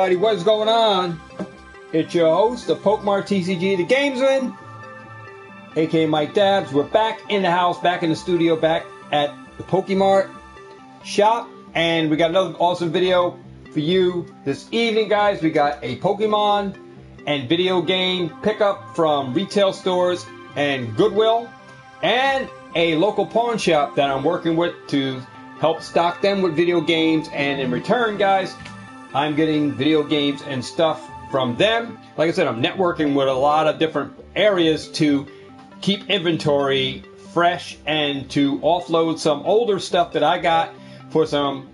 everybody, what's going on? It's your host, the Pokemart TCG, the Gamesmen, aka Mike Dabs. We're back in the house, back in the studio, back at the Pokemart shop, and we got another awesome video for you this evening, guys. We got a Pokemon and video game pickup from retail stores and Goodwill, and a local pawn shop that I'm working with to help stock them with video games, and in return, guys, I'm getting video games and stuff from them. Like I said, I'm networking with a lot of different areas to keep inventory fresh and to offload some older stuff that I got for some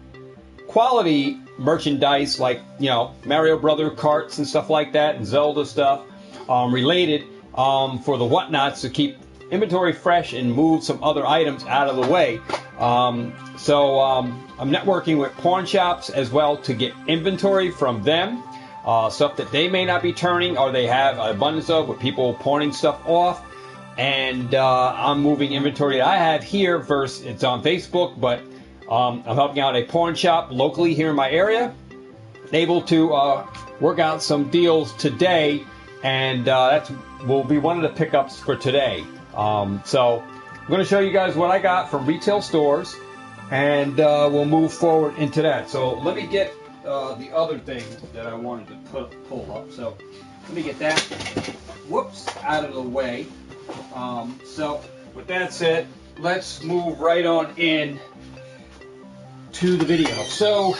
quality merchandise, like, you know, Mario Brother carts and stuff like that, and Zelda stuff related for the whatnots, to keep inventory fresh and move some other items out of the way. So I'm networking with pawn shops as well to get inventory from them, stuff that they may not be turning or they have an abundance of, with people pawning stuff off. And I'm moving inventory that I have here versus it's on Facebook, but I'm helping out a pawn shop locally here in my area, able to work out some deals today, and that will be one of the pickups for today. So I'm going to show you guys what I got from retail stores, and we'll move forward into that. So let me get the other thing that I wanted to pull up. So let me get that, out of the way. So with that said, let's move right on in to the video. So,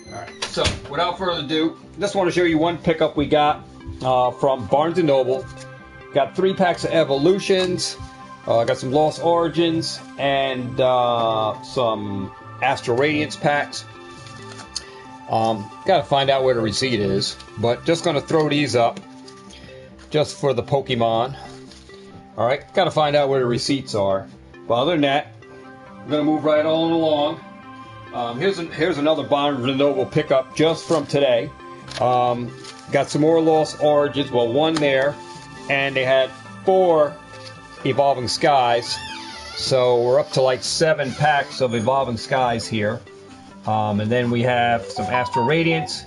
alright, so without further ado, just want to show you one pickup we got from Barnes & Noble. Got 3 packs of Evolutions, got some Lost Origins, and some Astral Radiance packs. Gotta find out where the receipt is, but just gonna throw these up just for the Pokemon. Alright, gotta find out where the receipts are. But other than that, I'm gonna move right on along. Here's another Barnes & Noble pickup just from today. Got some more Lost Origins, well, one there, and they had 4 Evolving Skies, so we're up to like 7 packs of Evolving Skies here. And then we have some Astral Radiance,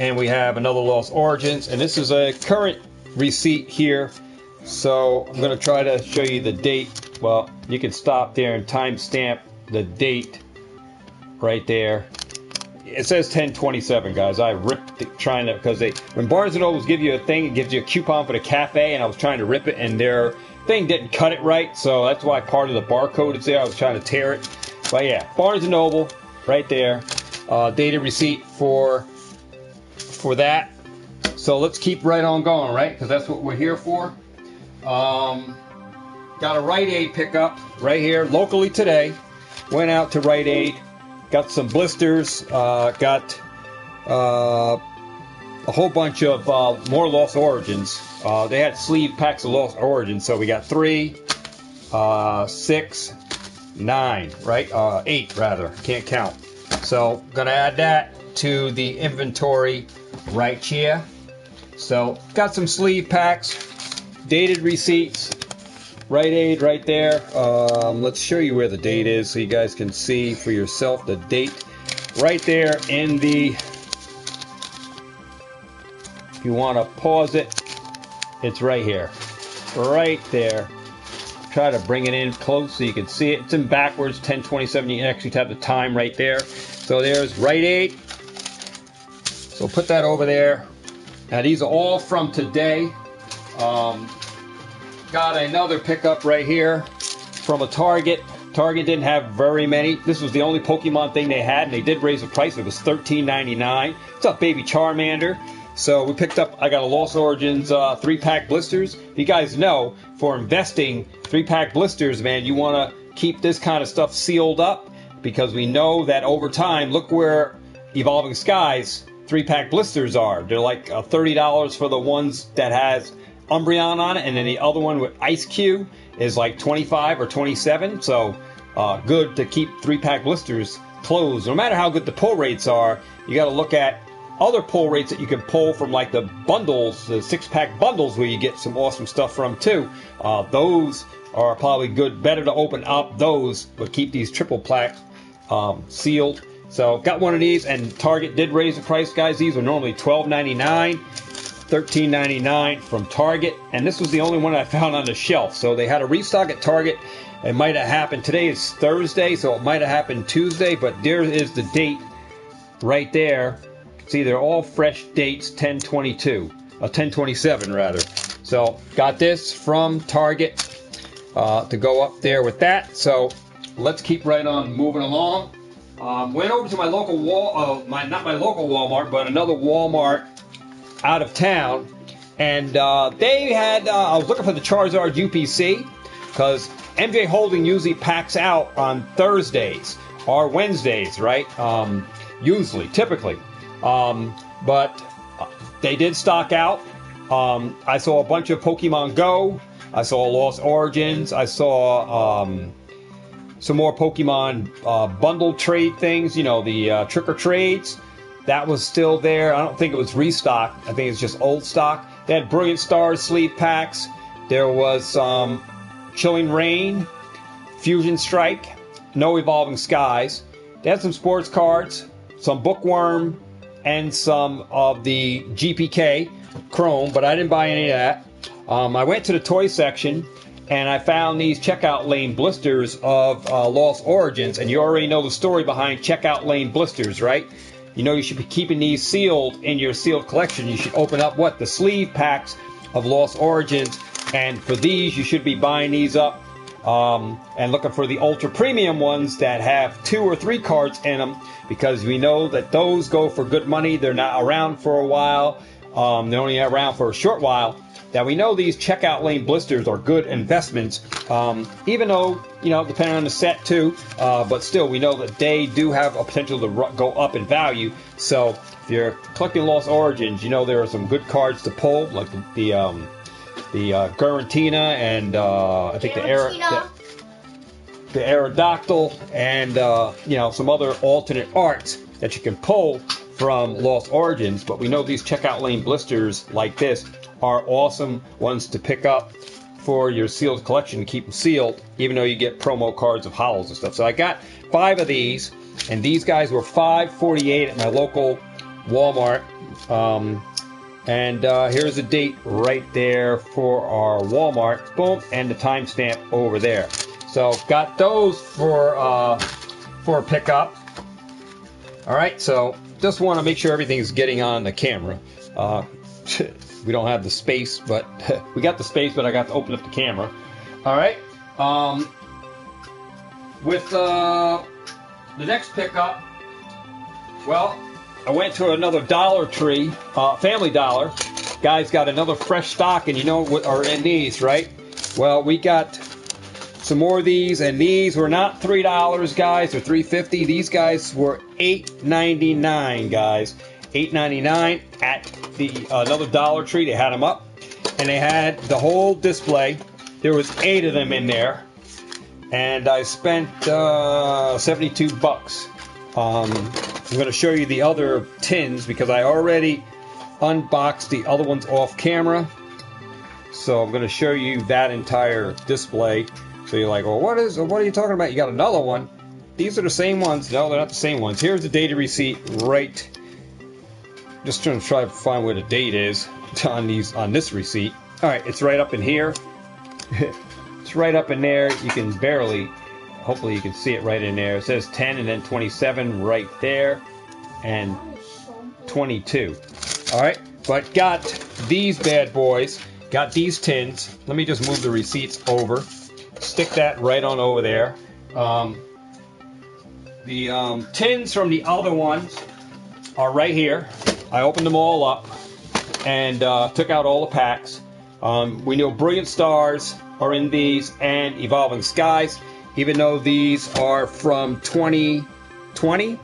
and we have another Lost Origins, and this is a current receipt here, so I'm going to try to show you the date. Well, you can stop there and timestamp the date right there. It says 10/27, guys. I ripped it trying to, because when Barnes & Noble gives you a thing, it gives you a coupon for the cafe, and I was trying to rip it, and their thing didn't cut it right, so that's why part of the barcode is there. I was trying to tear it. But yeah, Barnes & Noble right there, dated receipt for that. So let's keep right on going, right? Because that's what we're here for. Got a Rite Aid pickup right here locally today. Went out to Rite Aid. Got some blisters, got a whole bunch of more Lost Origins. They had sleeve packs of Lost Origins, so we got 3, 6, 9, right? 8 rather, can't count. So gonna add that to the inventory right here. So got some sleeve packs, dated receipts, Rite Aid right there. Let's show you where the date is so you guys can see for yourself the date right there in the, if you want to pause it, it's right here, right there. Try to bring it in close so you can see it. It's in backwards, 10/27. You can actually have the time right there. So there's Rite Aid. So put that over there. Now these are all from today. Got another pickup right here from a Target. Target didn't have very many. This was the only Pokemon thing they had, and they did raise the price. It was $13.99. It's a baby Charmander. So we picked up, I got a Lost Origins 3-pack blisters. You guys know, for investing 3-pack blisters, man, you want to keep this kind of stuff sealed up, because we know that over time, look where Evolving Skies 3-pack blisters are. They're like $30 for the ones that has Umbreon on it, and then the other one with Ice Cube is like 25 or 27. So good to keep 3-pack blisters closed. No matter how good the pull rates are, you got to look at other pull rates that you can pull from, like the bundles, the 6-pack bundles, where you get some awesome stuff from too. Those are probably good, better to open up those, but keep these triple pack sealed. So got one of these, and Target did raise the price, guys. These were normally $12.99, $13.99 from Target, and this was the only one I found on the shelf. So they had a restock at Target. It might have happened. Today is Thursday, so it might have happened Tuesday, but there is the date right there. See, they're all fresh dates, 10/22, 10/27 rather. So got this from Target to go up there with that. So let's keep right on moving along. Went over to my local not my local Walmart, but another Walmart out of town, and they had. I was looking for the Charizard UPC because MJ Holding usually packs out on Thursdays or Wednesdays, right? Usually, typically. But they did stock out. I saw a bunch of Pokemon Go. I saw Lost Origins. I saw some more Pokemon bundle trade things. You know, the trick or trades. That was still there. I don't think it was restocked. I think it's just old stock. They had Brilliant Stars sleeve packs. There was Chilling Rain, Fusion Strike, no Evolving Skies. They had some sports cards, some Bookworm, and some of the GPK Chrome, but I didn't buy any of that. I went to the toy section, and I found these checkout lane blisters of Lost Origins, and you already know the story behind checkout lane blisters, right? You know you should be keeping these sealed in your sealed collection. You should open up the sleeve packs of Lost Origins, and for these you should be buying these up and looking for the ultra premium ones that have 2 or 3 cards in them, because we know that those go for good money. They're not around for a while. They're only around for a short while. Now we know these checkout lane blisters are good investments, even though, you know, depending on the set too, but still we know that they do have a potential to go up in value. So if you're collecting Lost Origins, you know there are some good cards to pull, like the Garantina and I think the Aerodactyl and you know, some other alternate arts that you can pull from Lost Origins. But we know these checkout lane blisters like this are awesome ones to pick up for your sealed collection, to keep them sealed, even though you get promo cards of holos and stuff. So I got 5 of these, and these guys were $5.48 at my local Walmart. And here's the date right there for our Walmart. Boom, and the timestamp over there. So got those for a pickup. All right, so just want to make sure everything's getting on the camera. We don't have the space, but we got the space, but I got to open up the camera. All right. With the next pickup, well, I went to another Dollar Tree, Family Dollar. Guys got another fresh stock, and you know what are in these, right? Well, we got some more of these, and these were not $3, guys, or $3.50. These guys were $8.99, guys. $8.99 at the another Dollar Tree. They had them up, and they had the whole display. There was 8 of them in there, and I spent $72. I'm going to show you the other tins because I already unboxed the other ones off camera. So I'm going to show you that entire display. So you're like, well, what are you talking about? You got another one? These are the same ones. No, they're not the same ones. Here's the data receipt right. Just trying to find where the date is on this receipt. All right, it's right up in here. It's right up in there. You can barely, hopefully you can see it right in there. It says 10 and then 27 right there, and 22. All right, but got these bad boys. Got these tins. Let me just move the receipts over. Stick that right on over there. The tins from the other ones are right here. I opened them all up and took out all the packs. We know Brilliant Stars are in these and Evolving Skies, even though these are from 2020.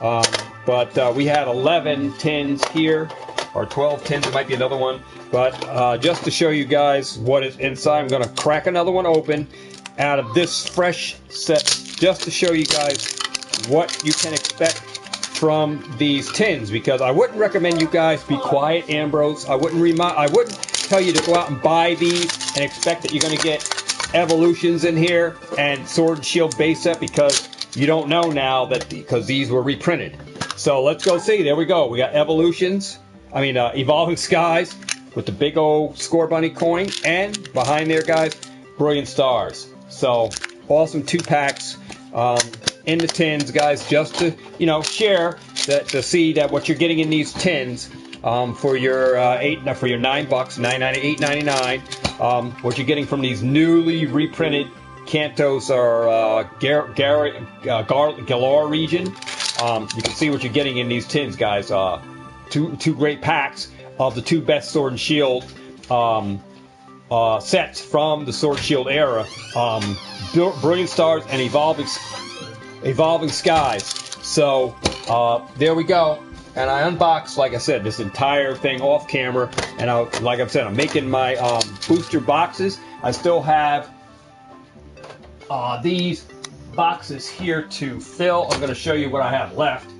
But we had 11 tins here, or 12 tins. It might be another one. But just to show you guys what is inside, I'm going to crack another one open out of this fresh set, just to show you guys what you can expect from these tins, because I wouldn't recommend you guys be quiet, Ambrose. I wouldn't tell you to go out and buy these and expect that you're going to get evolutions in here and Sword and Shield base set, because you don't know now that because these were reprinted. So let's go see. There we go. We got Evolving Skies with the big old Score Bunny coin, and behind there, guys, Brilliant Stars. So awesome 2-packs in the tins, guys, just to share that, to see that what you're getting in these tins for your $9, $8.99, what you're getting from these newly reprinted Kantos or Galar region. You can see what you're getting in these tins, guys. Two great packs of the 2 best Sword and Shield sets from the Sword and Shield era, Brilliant Stars and Evolving Skies. So there we go. And I unboxed, like I said, this entire thing off camera. And like I said, I'm making my booster boxes. I still have these boxes here to fill. I'm going to show you what I have left.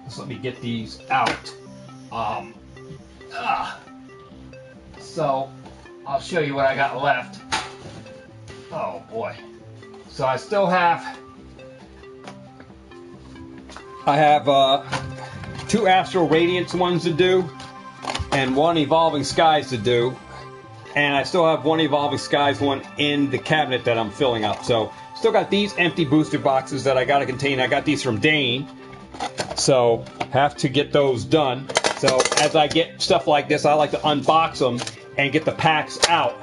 Just let me get these out. So I'll show you what I got left. Oh boy. So I still have 2 Astral Radiance ones to do, and 1 Evolving Skies to do, and I still have 1 Evolving Skies one in the cabinet that I'm filling up. So still got these empty booster boxes that I got to contain. I got these from Dane, so have to get those done. So as I get stuff like this, I like to unbox them and get the packs out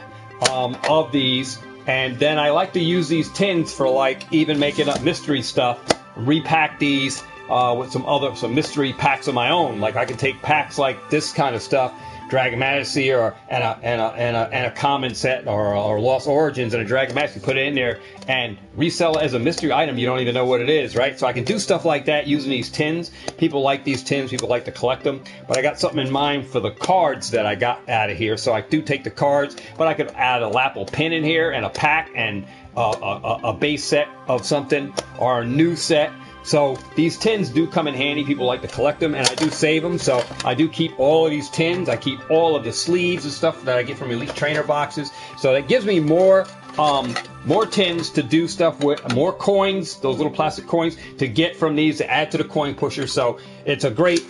of these, and then I like to use these tins for like even making up mystery stuff, repack these with some mystery packs of my own. Like I can take packs like this kind of stuff, Dragon Majesty and a common set or Lost Origins and a Dragon Majesty, put it in there and resell it as a mystery item. You don't even know what it is, right? So I can do stuff like that using these tins. People like these tins. People like to collect them. But I got something in mind for the cards that I got out of here. So I do take the cards, but I could add a Lapel pin in here and a pack and a base set of something or a new set. So these tins do come in handy. People like to collect them, and I do save them. So I do keep all of these tins. I keep all of the sleeves and stuff that I get from Elite Trainer boxes. So that gives me more tins to do stuff with, more coins, those little plastic coins to get from these to add to the coin pusher. So it's a great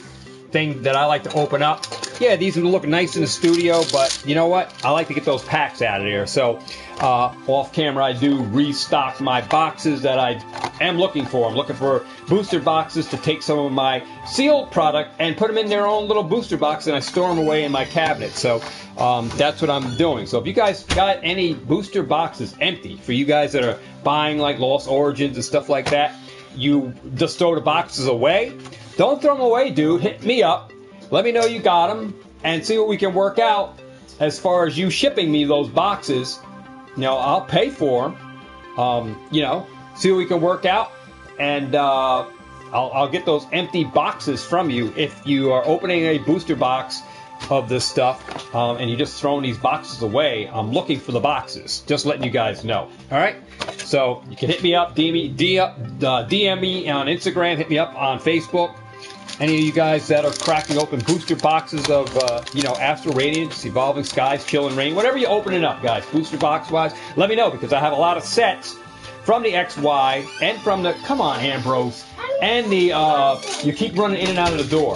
thing that I like to open up. Yeah, these will look nice in the studio, but you know what? I like to get those packs out of there. So off camera, I do restock my boxes that I am looking for. I'm looking for booster boxes to take some of my sealed product and put them in their own little booster box, and I store them away in my cabinet. So that's what I'm doing. So if you guys got any booster boxes empty, for you guys that are buying like Lost Origins and stuff like that, you just throw the boxes away. Don't throw them away, dude. Hit me up. Let me know you got them and see what we can work out as far as you shipping me those boxes. You know, I'll pay for them. See what we can work out, and I'll get those empty boxes from you if you are opening a booster box of this stuff and you're just throwing these boxes away. I'm looking for the boxes. Just letting you guys know. All right. So you can hit me up, DM me on Instagram, hit me up on Facebook. Any of you guys that are cracking open booster boxes of, Astral Radiance, Evolving Skies, Chill and Rain, whatever you're opening up, guys, booster box-wise, let me know, because I have a lot of sets from the XY and from the, come on, Ambrose, and the, you keep running in and out of the door,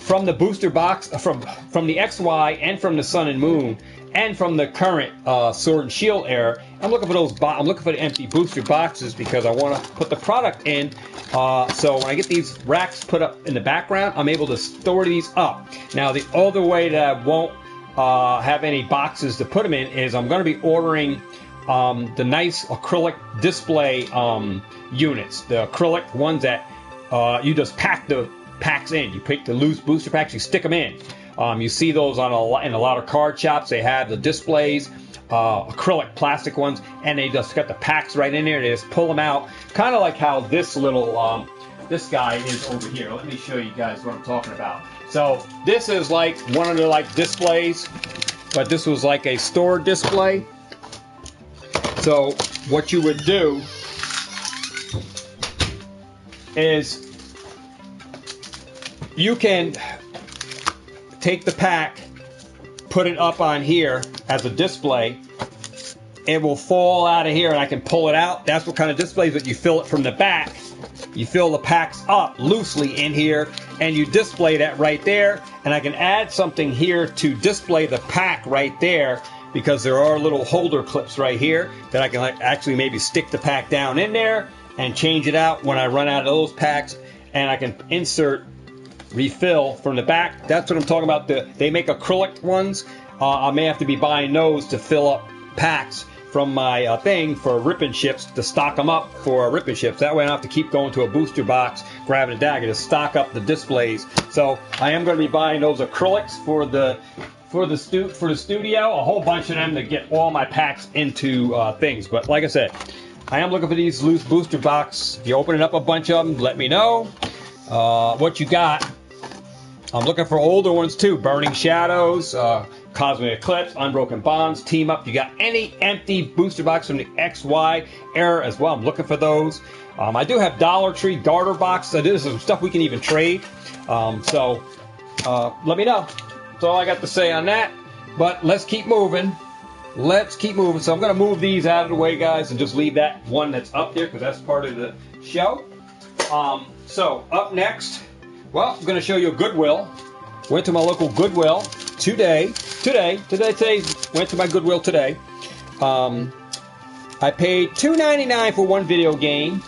from the booster box, from the XY and from the Sun and Moon, and from the current Sword and Shield era. I'm looking for those. I'm looking for the empty booster boxes because I want to put the product in. So when I get these racks put up in the background, I'm able to store these up. Now the other way that I won't have any boxes to put them in is I'm going to be ordering the nice acrylic display units, the acrylic ones that you just pack the packs in. You pick the loose booster packs, you stick them in. You see those in a lot of card shops. They have the displays, acrylic plastic ones, and they just got the packs right in there. They just pull them out, kind of like how this little this guy is over here. Let me show you guys what I'm talking about. So this is like one of the displays, but this was like a store display. So what you would do is you can take the pack, put it up on here as a display, it will fall out of here and I can pull it out. That's what kind of displays it. You fill it from the back. You fill the packs up loosely in here and you display that right there. And I can add something here to display the pack right there, because there are little holder clips right here that I can actually maybe stick the pack down in there and change it out when I run out of those packs. And I can insert refill from the back. That's what I'm talking about. They make acrylic ones. I may have to be buying those to fill up packs from my thing for ripping ships, to stock them up for ripping ships. That way I don't have to keep going to a booster box, grabbing a dagger to stock up the displays. So I am going to be buying those acrylics for the studio, a whole bunch of them to get all my packs into things. But like I said, I am looking for these loose booster box. If you're opening up a bunch of them, let me know what you got. I'm looking for older ones too. Burning Shadows, Cosmic Eclipse, Unbroken Bonds, Team Up. You got any empty booster box from the XY era as well. I'm looking for those. I do have Dollar Tree garter boxes. There's some stuff we can even trade. So let me know. That's all I got to say on that. But let's keep moving. Let's keep moving. So I'm going to move these out of the way, guys, and just leave that one that's up there because that's part of the show. So up next, well, I'm going to show you a Goodwill. Went to my local Goodwill today. Went to my Goodwill today. I paid $2.99 for one video game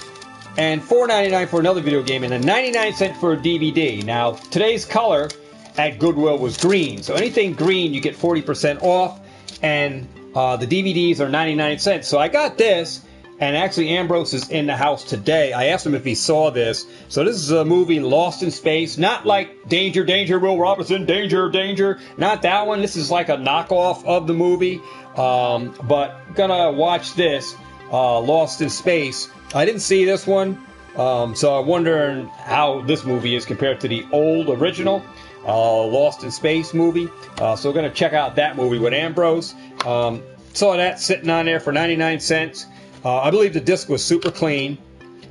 and $4.99 for another video game, and then 99 cents for a DVD. Now, today's color at Goodwill was green. So anything green, you get 40% off, and the DVDs are 99 cents. So I got this, and actually Ambrose is in the house today. I asked him if he saw this. So this is a movie, Lost in Space. Not like Danger, Danger, Will Robinson, Danger, Danger. Not that one. This is like a knockoff of the movie. But gonna watch this, Lost in Space. I didn't see this one, so I'm wondering how this movie is compared to the old original Lost in Space movie. So we're gonna check out that movie with Ambrose. Saw that sitting on there for 99 cents. I believe the disc was super clean.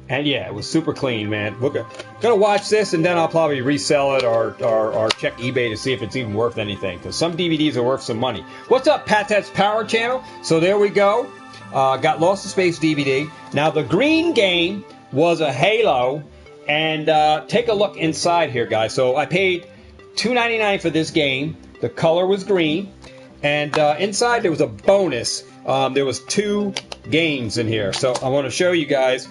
And yeah, it was super clean, man. We're gonna watch this, and then I'll probably resell it or check eBay to see if it's even worth anything. Because some DVDs are worth some money. What's up, Patet's Power Channel? So there we go. Got Lost in Space DVD. Now the green game was a Halo. And take a look inside here, guys. So I paid $2.99 for this game. The color was green. And inside there was a bonus. There was 2 games in here. So I want to show you guys.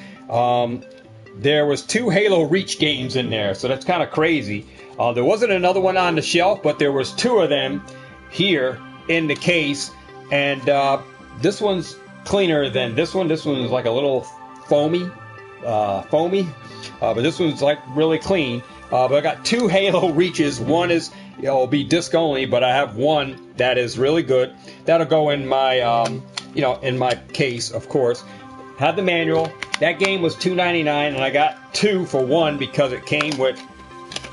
There was 2 Halo Reach games in there. So that's kind of crazy. There wasn't another one on the shelf, but there was 2 of them here in the case. And this one's cleaner than this one. This one is like a little foamy. But this one's like really clean. But I got 2 Halo Reaches. One is, it'll be disc only, but I have one that is really good. That'll go in my, in my case, of course. Had the manual. That game was $2.99, and I got 2 for 1 because it came with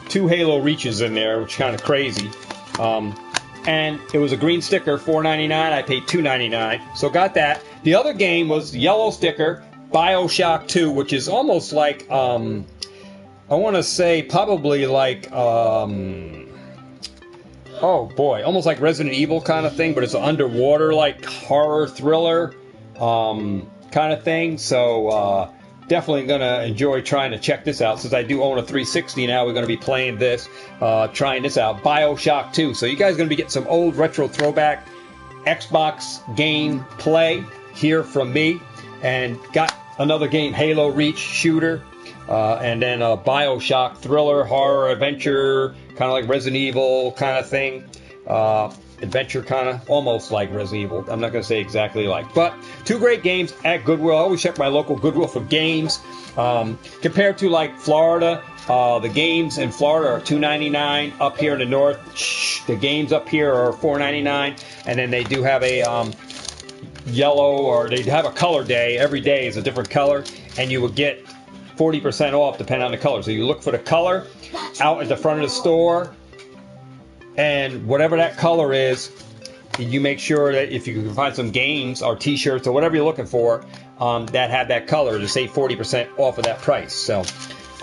2 Halo Reaches in there, which is kind of crazy. And it was a green sticker, $4.99. I paid $2.99, so got that. The other game was yellow sticker, BioShock 2, which is almost like, I want to say probably like, oh boy, almost like Resident Evil kind of thing, but it's an underwater like horror thriller kind of thing. So definitely gonna enjoy trying to check this out. Since I do own a 360 now, we're gonna be playing this, trying this out. BioShock 2. So you guys are gonna be getting some old retro throwback Xbox game play here from me, and got another game, Halo Reach shooter. And then a BioShock thriller, horror, adventure, kind of like Resident Evil kind of thing. Adventure kind of, almost like Resident Evil. I'm not going to say exactly like. But 2 great games at Goodwill. I always check my local Goodwill for games. Compared to like Florida, the games in Florida are $2.99. Up here in the north, the games up here are $4.99. And then they do have a yellow, or they have a color day. Every day is a different color. And you will get 40% off depending on the color. So you look for the color out at the front of the store, and whatever that color is, you make sure that if you can find some games or t-shirts or whatever you're looking for that have that color, to save 40% off of that price. So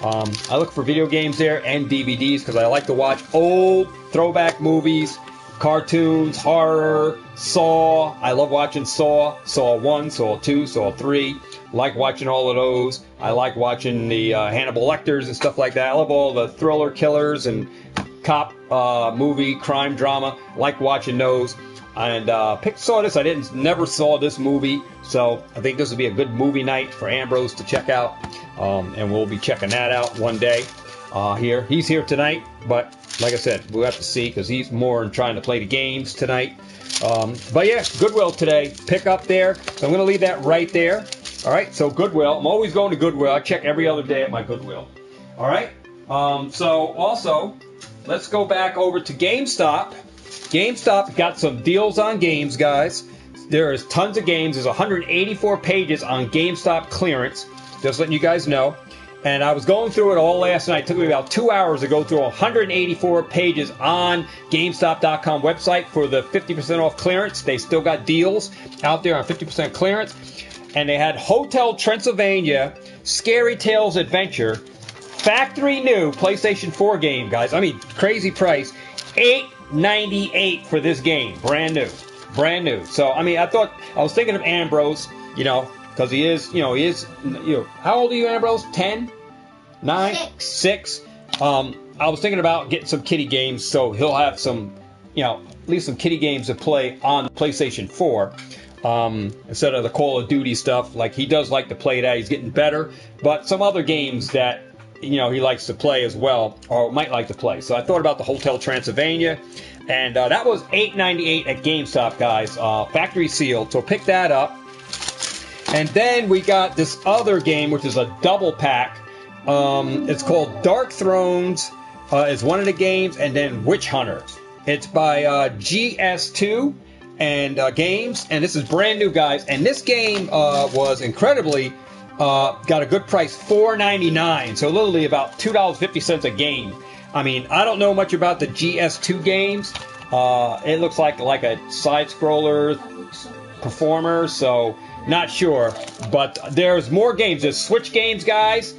I look for video games there and DVDs because I like to watch old throwback movies cartoons, horror, Saw. I love watching Saw. Saw 1, Saw 2, Saw 3. Like watching all of those. I like watching the Hannibal Lecters and stuff like that. I love all the thriller killers and cop movie, crime drama. Like watching those. And saw this. I never saw this movie, so I think this would be a good movie night for Ambrose to check out. And we'll be checking that out one day. Here, he's here tonight, but like I said, we'll have to see because he's more in trying to play the games tonight. But yeah, Goodwill today. Pick up there. So I'm going to leave that right there. All right. So Goodwill. I'm always going to Goodwill. I check every other day at my Goodwill. All right. So also, let's go back over to GameStop. GameStop got some deals on games, guys. There is tons of games. There's 184 pages on GameStop clearance. Just letting you guys know. And I was going through it all last night. It took me about 2 hours to go through 184 pages on GameStop.com website for the 50% off clearance. They still got deals out there on 50% clearance. And they had Hotel Transylvania, Scary Tales Adventure, factory new PlayStation 4 game, guys. I mean, crazy price. $8.98 for this game. Brand new. Brand new. So, I mean, I was thinking of Ambrose, because he is, how old are you, Ambrose? 10? 9? 6? I was thinking about getting some kiddie games, so he'll have some, at least some kiddie games to play on the PlayStation 4. Instead of the Call of Duty stuff. Like, he does like to play that. He's getting better. But some other games that, he likes to play as well, or might like to play. So I thought about the Hotel Transylvania. And that was $8.98 at GameStop, guys. Factory sealed. So pick that up. And then we got this other game, which is a double pack. It's called Dark Thrones. It's one of the games. And then Witch Hunter. It's by GS2 and games. And this is brand new, guys. And this game was incredibly... got a good price, $4.99, so literally about $2.50 a game. I mean, I don't know much about the GS2 games. It looks like a side-scroller performer, so not sure. But there's more games. There's Switch games, guys,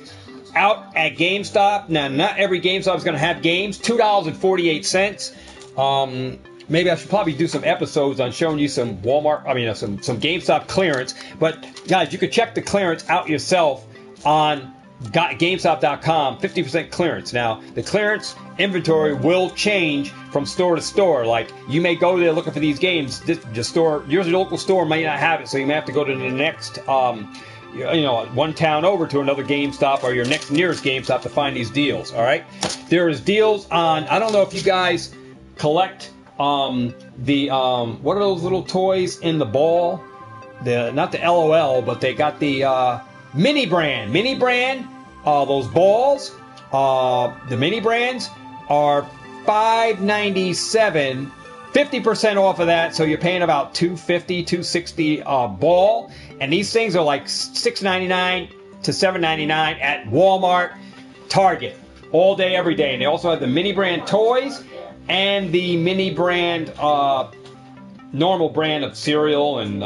out at GameStop. Now, not every GameStop is going to have games. $2.48. Maybe I should probably do some episodes on showing you some some GameStop clearance. But, guys, you can check the clearance out yourself on GameStop.com, 50% clearance. Now, the clearance inventory will change from store to store. Like, you may go there looking for these games. Your local store may not have it, so you may have to go to the next, one town over to another GameStop or your next nearest GameStop to find these deals, all right? There is deals on, I don't know if you guys collect... what are those little toys in the ball? Not the LOL, but they got the mini brand. Those balls, the mini brands are $5.97, 50% off of that. So you're paying about $2.50, $2.60 ball, and these things are like $6.99 to $7.99 at Walmart, Target, all day, every day. And they also have the mini brand toys. And the mini brand, normal brand of cereal and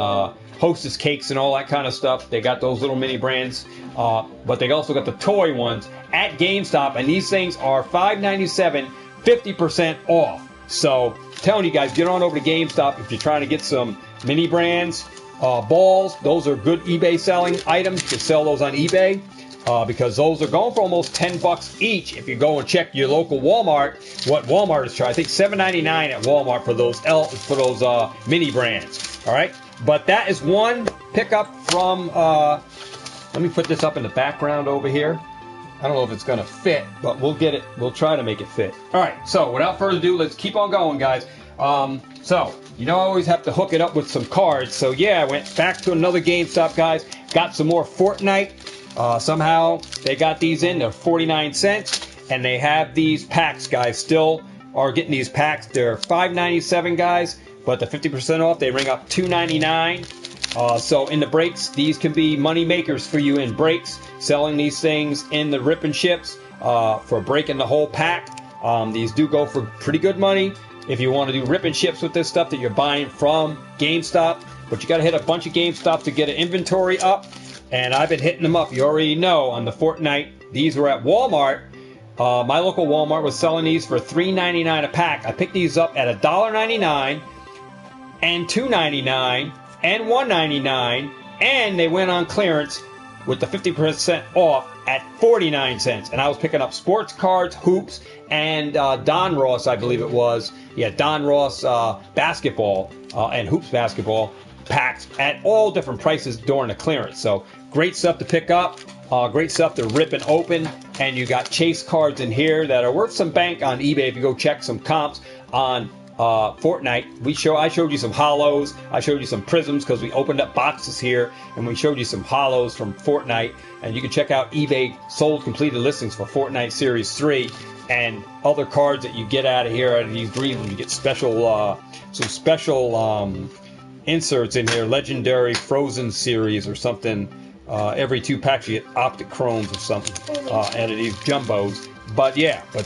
Hostess cakes and all that kind of stuff. They got those little mini brands. But they also got the toy ones at GameStop. And these things are $5.97, 50% off. So, telling you guys, get on over to GameStop if you're trying to get some mini brands, balls. Those are good eBay selling items. You can sell those on eBay. Because those are going for almost $10 each if you go and check your local Walmart, what Walmart is charging. I think $7.99 at Walmart for those mini brands. All right, but that is one pickup from. Let me put this up in the background over here. I don't know if it's going to fit, but we'll get it. We'll try to make it fit. All right. So without further ado, let's keep on going, guys. I always have to hook it up with some cards. So yeah, I went back to another GameStop, guys. Got some more Fortnite. Somehow they got these in. They're 49 cents, and they have these packs, guys. Still are getting these packs. They're $5.97, guys, but the 50% off, they ring up $2.99. So in the breaks, these can be money makers for you in breaks. Selling these things in the rip and ships for breaking the whole pack. These do go for pretty good money if you want to do rip and ships with this stuff that you're buying from GameStop. But you got to hit a bunch of GameStop to get an inventory up. And I've been hitting them up. You already know on the Fortnite. These were at Walmart. My local Walmart was selling these for $3.99 a pack. I picked these up at $1.99 and $2.99 and $1.99, and they went on clearance with the 50% off at 49 cents. And I was picking up sports cards, hoops, and Don Ross, I believe it was. Yeah, Don Ross basketball and hoops basketball packs at all different prices during the clearance. So great stuff to pick up. Great stuff to rip and open. And you got chase cards in here that are worth some bank on eBay if you go check some comps on Fortnite. I showed you some hollows. I showed you some prisms because we opened up boxes here and we showed you some hollows from Fortnite. And you can check out eBay sold completed listings for Fortnite Series 3 and other cards that you get out of here out of these greens. You get special some special inserts in here, legendary Frozen series or something. Every 2 packs you get optic chromes or something out of these jumbos. But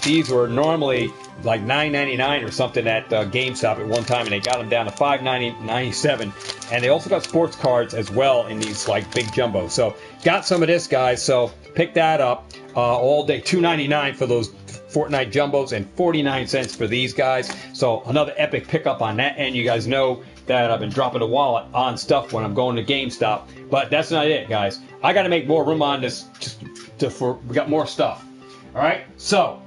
these were normally like $9.99 or something at GameStop at one time, and they got them down to $5.97. And they also got sports cards as well in these like big jumbos. So got some of this, guys. So pick that up all day. $2.99 for those Fortnite jumbos and 49 cents for these guys. So another epic pickup on that. And you guys know that I've been dropping the wallet on stuff when I'm going to GameStop. But that's not it, guys. I got to make more room on this. We got more stuff. All right. So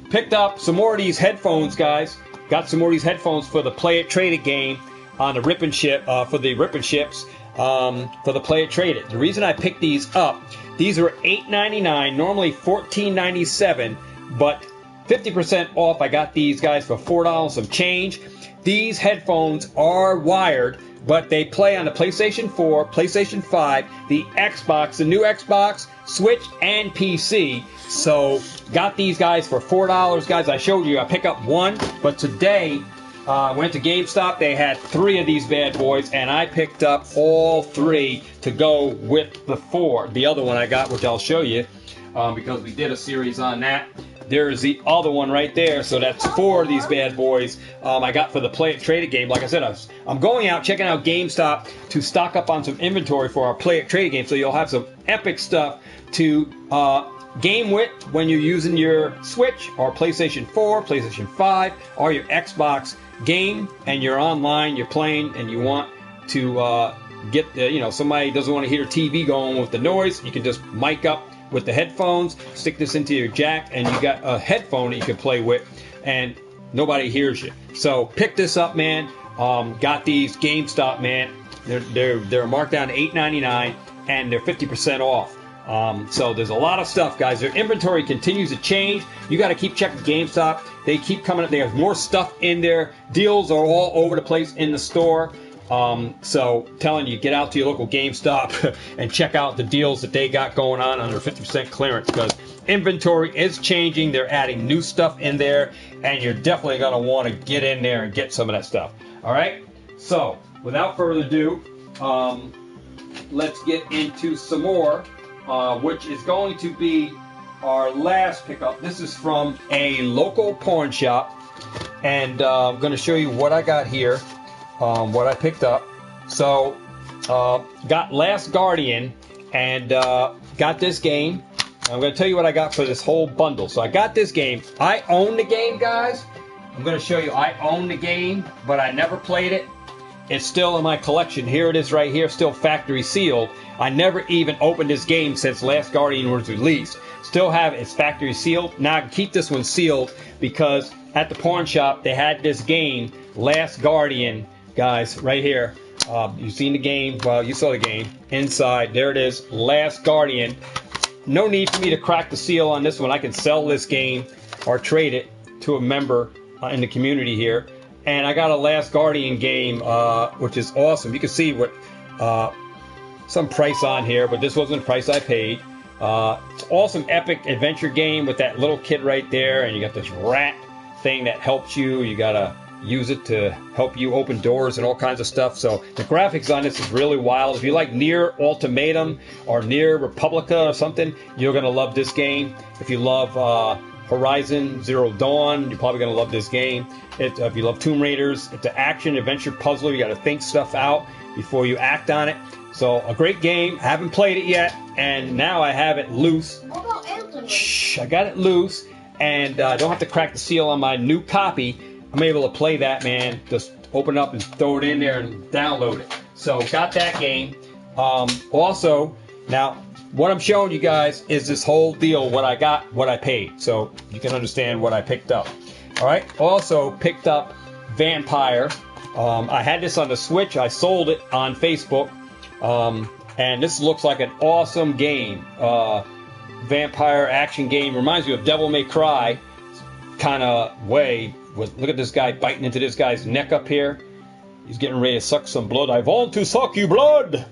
picked up some more of these headphones, guys. Got some more of these headphones for the Play It Trade It game on the Rip and Ship for the Rip and Ships for the Play It Trade It. The reason I picked these up, these were $8.99, normally $14.97, but 50% off. I got these guys for $4 some change. These headphones are wired, but they play on the PlayStation 4, PlayStation 5, the Xbox, the new Xbox, Switch, and PC. So got these guys for $4, guys. I showed you I pick up one, but today I went to GameStop. They had 3 of these bad boys, and I picked up all 3 to go with the 4. The other one I got, which I'll show you, because we did a series on that. There's the other one right there. So that's 4 of these bad boys I got for the Play It Trade It game. Like I said, I'm going out, checking out GameStop to stock up on some inventory for our Play It Trade It game. So you'll have some epic stuff to game with when you're using your Switch or PlayStation 4, PlayStation 5, or your Xbox game, and you're online, you're playing, and you want to get, somebody doesn't want to hear TV going with the noise. You can just mic up with the headphones, stick this into your jack, and you got a headphone that you can play with, and nobody hears you. So pick this up, man. Got these GameStop, man. They're marked down to $8.99, and they're 50% off. So there's a lot of stuff, guys. Their inventory continues to change. You got to keep checking GameStop. They keep coming up. They have more stuff in there. Deals are all over the place in the store. So telling you, get out to your local GameStop and check out the deals that they got going on under 50% clearance, because inventory is changing. They're adding new stuff in there, and you're definitely going to want to get in there and get some of that stuff. All right. So without further ado, let's get into some more, which is going to be our last pickup. This is from a local pawn shop, and I'm going to show you what I got here. What I picked up. So, got Last Guardian and got this game. I'm going to tell you what I got for this whole bundle. So I got this game. I own the game, guys. I'm going to show you I own the game, but I never played it. It's still in my collection. Here it is right here, still factory sealed. I never even opened this game since Last Guardian was released. Still have its factory sealed. Now I can keep this one sealed because at the pawn shop they had this game, Last Guardian, guys, right here. You've seen the game. Well, you saw the game. Inside, there it is, Last Guardian. No need for me to crack the seal on this one. I can sell this game or trade it to a member in the community here. And I got a Last Guardian game, which is awesome. You can see what some price on here, but this wasn't the price I paid. It's awesome, epic adventure game with that little kid right there, and you got this rat thing that helps you. You gotta use it to help you open doors and all kinds of stuff. So the graphics on this is really wild. If you like Nier Ultimatum or Nier Republica or something, you're gonna love this game. If you love Horizon Zero Dawn, you're probably gonna love this game. If you love Tomb Raiders, it's an action adventure puzzler. You got to think stuff out. before you act on it. So a great game. Haven't played it yet, and now I have it loose. What about Anthony? Shh, I got it loose, and I don't have to crack the seal on my new copy. I'm able to play that, man. Just open it up and throw it in there and download it. So got that game. Also, now what I'm showing you guys is this whole deal, what I got, what I paid. So you can understand what I picked up. All right. Also picked up Vampire. I had this on the Switch. I sold it on Facebook. And this looks like an awesome game. Vampire action game. Reminds me of Devil May Cry kind of way. Look at this guy biting into this guy's neck up here. He's getting ready to suck some blood. I want to suck you blood.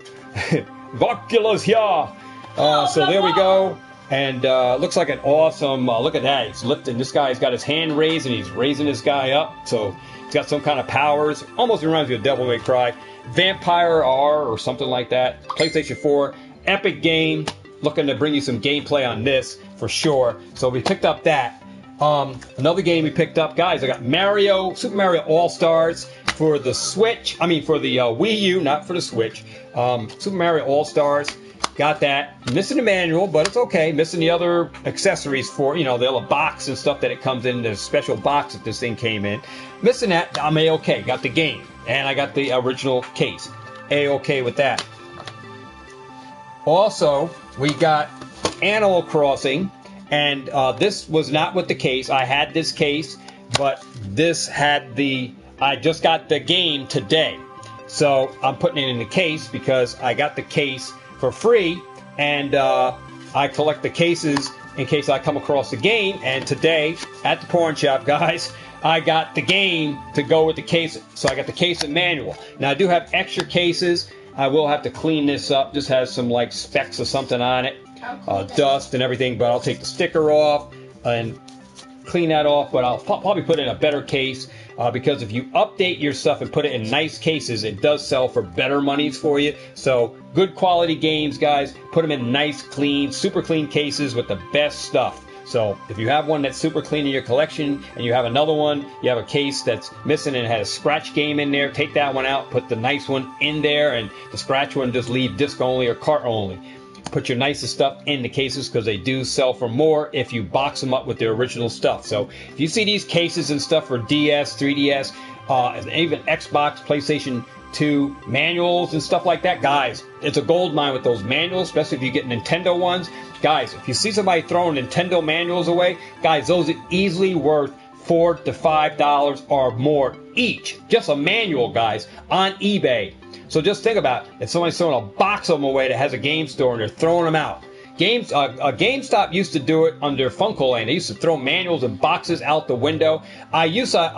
Vocula's here. So there we go. And looks like an awesome, look at that. He's lifting, this guy's got his hand raised and he's raising this guy up. So he's got some kind of powers. Almost reminds me of Devil May Cry. Vampire R or something like that. PlayStation 4. Epic game. Looking to bring you some gameplay on this for sure. So we picked up that. Another game we picked up, guys, I got Super Mario All-Stars for the Switch. I mean, for the Wii U, not for the Switch. Super Mario All-Stars. Got that. Missing the manual, but it's okay. Missing the other accessories for, the little box and stuff that it comes in. The special box that this thing came in. Missing that, I'm A-okay. Got the game. And I got the original case. A-okay with that. Also, we got Animal Crossing. And this was not with the case. I had this case, but this had I just got the game today. So I'm putting it in the case because I got the case for free, and I collect the cases in case I come across the game. And today at the pawn shop, guys, I got the game to go with the case. So I got the case and manual. Now I do have extra cases. I will have to clean this up. Just has some like specks or something on it, dust and everything. But I'll take the sticker off and clean that off. But I'll probably put it in a better case. Because if you update your stuff and put it in nice cases, it does sell for better monies for you. So good quality games, guys. Put them in nice, clean, super clean cases with the best stuff. So if you have one that's super clean in your collection and you have another one, you have a case that's missing and it has a scratch game in there, take that one out, put the nice one in there, and the scratch one just leave disc only or cart only. Put your nicest stuff in the cases because they do sell for more if you box them up with their original stuff. So if you see these cases and stuff for DS, 3DS, even Xbox, PlayStation 2 manuals and stuff like that, guys, it's a gold mine with those manuals, especially if you get Nintendo ones. Guys, if you see somebody throwing Nintendo manuals away, guys, those are easily worth $4 to $5 or more each. Just a manual, guys, on eBay. So just think about it. If somebody's throwing a box of them away that has a game store and they're throwing them out. GameStop used to do it under Funkoland. They used to throw manuals and boxes out the window. I wish I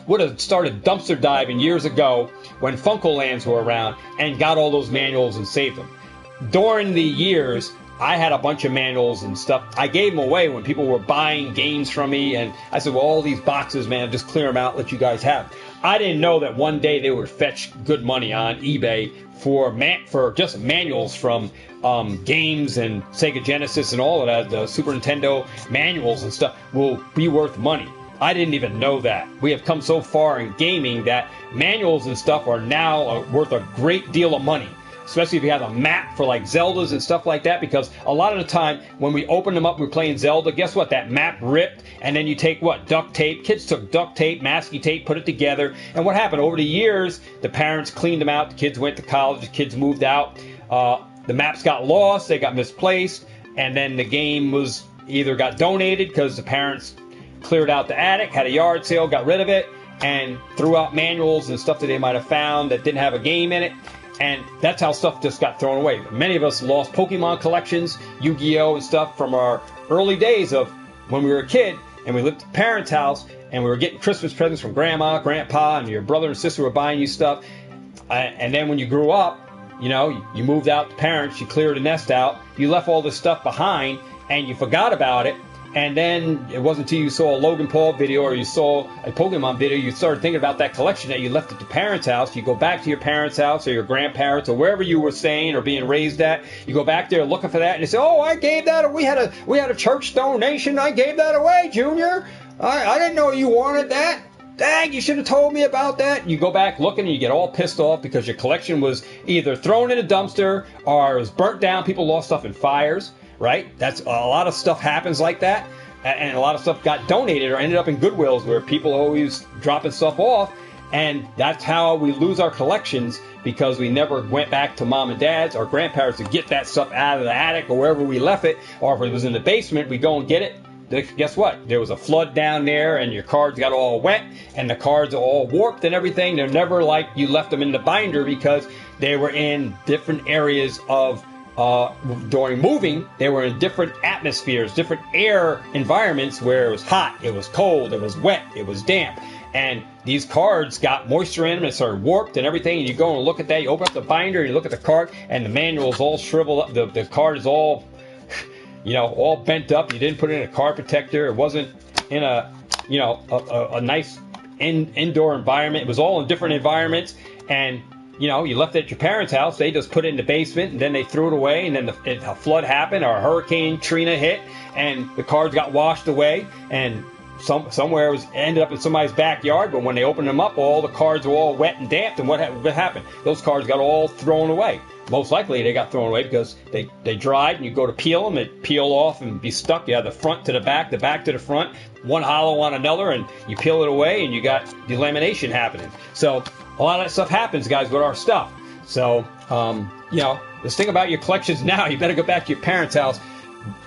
would have started dumpster diving years ago when Funkolands were around and got all those manuals and saved them. During the years, I had a bunch of manuals and stuff. I gave them away when people were buying games from me, and I said, well, all these boxes, man, just clear them out, let you guys have them. I didn't know that one day they would fetch good money on eBay for just manuals from games and Sega Genesis and all of that. The Super Nintendo manuals and stuff will be worth money. I didn't even know that. We have come so far in gaming that manuals and stuff are now worth a great deal of money. Especially if you have a map for like Zeldas and stuff like that, because a lot of the time when we open them up, we're playing Zelda, guess what? That map ripped, and then you take what? Duct tape. Kids took duct tape, masking tape, put it together. And what happened? Over the years, the parents cleaned them out. The kids went to college. The kids moved out. The maps got lost. They got misplaced. And then the game was either got donated because the parents cleared out the attic, had a yard sale, got rid of it, and threw out manuals and stuff that they might have found that didn't have a game in it. And that's how stuff just got thrown away. Many of us lost Pokemon collections, Yu-Gi-Oh! And stuff from our early days of when we were a kid and we lived at parents' house and we were getting Christmas presents from grandma, grandpa, and your brother and sister were buying you stuff. And then when you grew up, you moved out to parents, you cleared the nest out, you left all this stuff behind and you forgot about it. And then it wasn't until you saw a Logan Paul video or you saw a Pokemon video, you started thinking about that collection that you left at the parents' house. You go back to your parents' house or your grandparents or wherever you were staying or being raised at. You go back there looking for that and you say, oh, I gave that. We had a church donation. I gave that away, Junior. I didn't know you wanted that. dang, you should have told me about that. You go back looking and you get all pissed off because your collection was either thrown in a dumpster or it was burnt down. People lost stuff in fires, right? That's a lot of stuff happens like that. And a lot of stuff got donated or ended up in Goodwills where people are always dropping stuff off. And that's how we lose our collections, because we never went back to mom and dad's or grandparents to get that stuff out of the attic or wherever we left it. Or if it was in the basement, we go and get it. Guess what? There was a flood down there and your cards got all wet and the cards are all warped and everything. They're never like you left them in the binder, because they were in different areas of during moving. They were in different atmospheres, different air environments where it was hot, it was cold, it was wet, it was damp. And these cards got moisture in them and started warped and everything. And you go and look at that, you open up the binder, you look at the card, and the manual is all shriveled up. The card is all, all bent up. You didn't put it in a card protector. It wasn't in a nice indoor environment. It was all in different environments. And you left it at your parents' house. They just put it in the basement, and then they threw it away. And then a flood happened, or a Hurricane Trina hit, and the cards got washed away. And somewhere it was ended up in somebody's backyard. But when they opened them up, all the cards were all wet and damp. And what happened? Those cards got all thrown away. Most likely they got thrown away because they dried, and you go to peel them, it peel off and be stuck. You have the front to the back to the front, one hollow on another, and you peel it away, and you got delamination happening. So a lot of that stuff happens, guys, with our stuff. So, this thing about your collections now, you better go back to your parents' house,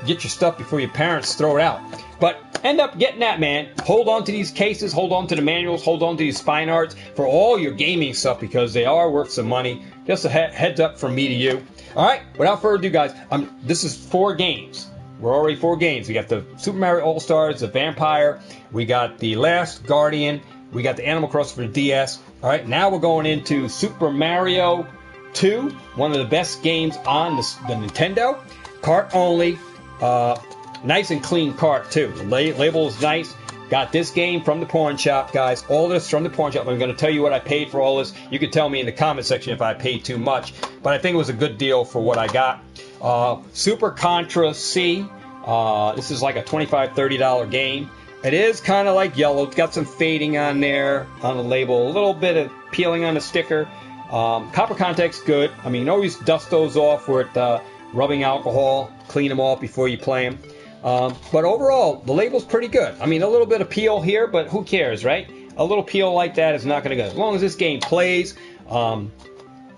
get your stuff before your parents throw it out. But end up getting that, man. Hold on to these cases, hold on to the manuals, hold on to these spine arts for all your gaming stuff, because they are worth some money. Just a heads up from me to you. All right, without further ado, guys, this is 4 games. We're already 4 games. We got the Super Mario All-Stars, the Vampire, we got the Last Guardian, we got the Animal Crossing for the DS. All right, now we're going into Super Mario 2, one of the best games on the Nintendo. Cart only. Nice and clean cart, too. The label is nice. Got this game from the pawn shop, guys. All this from the pawn shop. I'm going to tell you what I paid for all this. You can tell me in the comment section if I paid too much. But I think it was a good deal for what I got. Super Contra C. This is like a $25, $30 game. It is kind of like yellow. It's got some fading on there on the label. A little bit of peeling on the sticker. Copper contact's good. I mean, always dust those off with rubbing alcohol. Clean them off before you play them. But overall, the label's pretty good. I mean, a little bit of peel here, but who cares, right? A little peel like that is not going to go. As long as this game plays,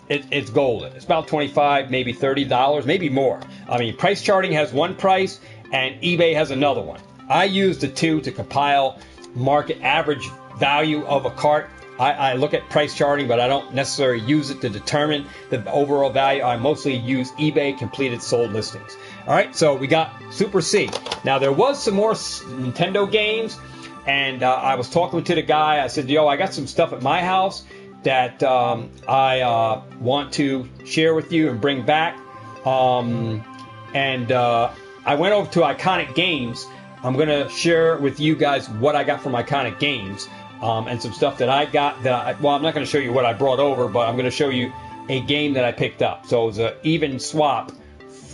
it's golden. It's about $25, maybe $30, maybe more. I mean, price charting has one price, and eBay has another one. I use the two to compile market average value of a cart. I look at price charting, but I don't necessarily use it to determine the overall value. I mostly use eBay completed sold listings. All right, so we got Super C. Now, there was some more Nintendo games, and I was talking to the guy. I said, yo, I got some stuff at my house that I want to share with you and bring back. I went over to Iconic Games. I'm going to share with you guys what I got from Iconic Games. And some stuff that I got I'm not going to show you what I brought over, but I'm going to show you a game that I picked up. So it was an even swap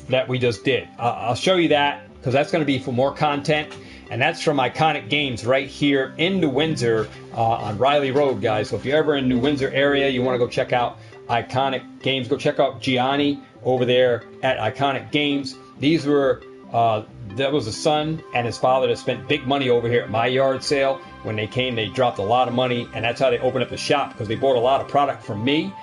that we just did. I'll show you that because that's going to be for more content. And that's from Iconic Games right here in New Windsor on Riley Road, guys. So if you're ever in New Windsor area, you want to go check out Iconic Games, go check out Gianni over there at Iconic Games. These were... that was a son and his father that spent big money over here at my yard sale. When they came, they dropped a lot of money, and that's how they opened up the shop, because they bought a lot of product from me,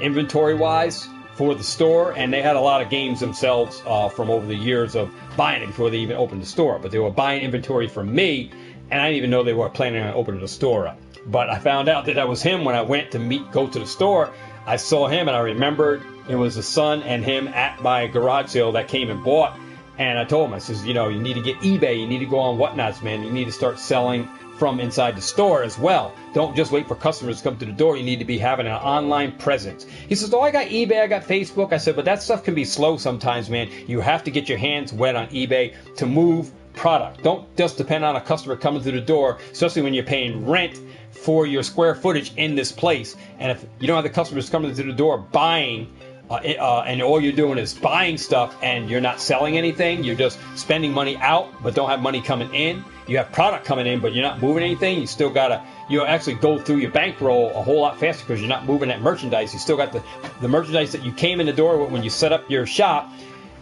inventory-wise, for the store, and they had a lot of games themselves from over the years of buying it before they even opened the store. But they were buying inventory from me, and I didn't even know they were planning on opening the store up. But I found out that was him when I went to go to the store. I saw him, and I remembered it was the son and him at my garage sale that came and bought. And I told him, I says, you need to get eBay. You need to go on Whatnots, man. You need to start selling from inside the store as well. Don't just wait for customers to come to the door. You need to be having an online presence. He says, I got eBay, I got Facebook. I said, but that stuff can be slow sometimes, man. You have to get your hands wet on eBay to move product. Don't just depend on a customer coming through the door, especially when you're paying rent for your square footage in this place. And if you don't have the customers coming through the door buying and all you're doing is buying stuff and you're not selling anything, you're just spending money out but don't have money coming in. You have product coming in but you're not moving anything. You still gotta actually go through your bankroll a whole lot faster because you're not moving that merchandise. You still got the merchandise that you came in the door with when you set up your shop,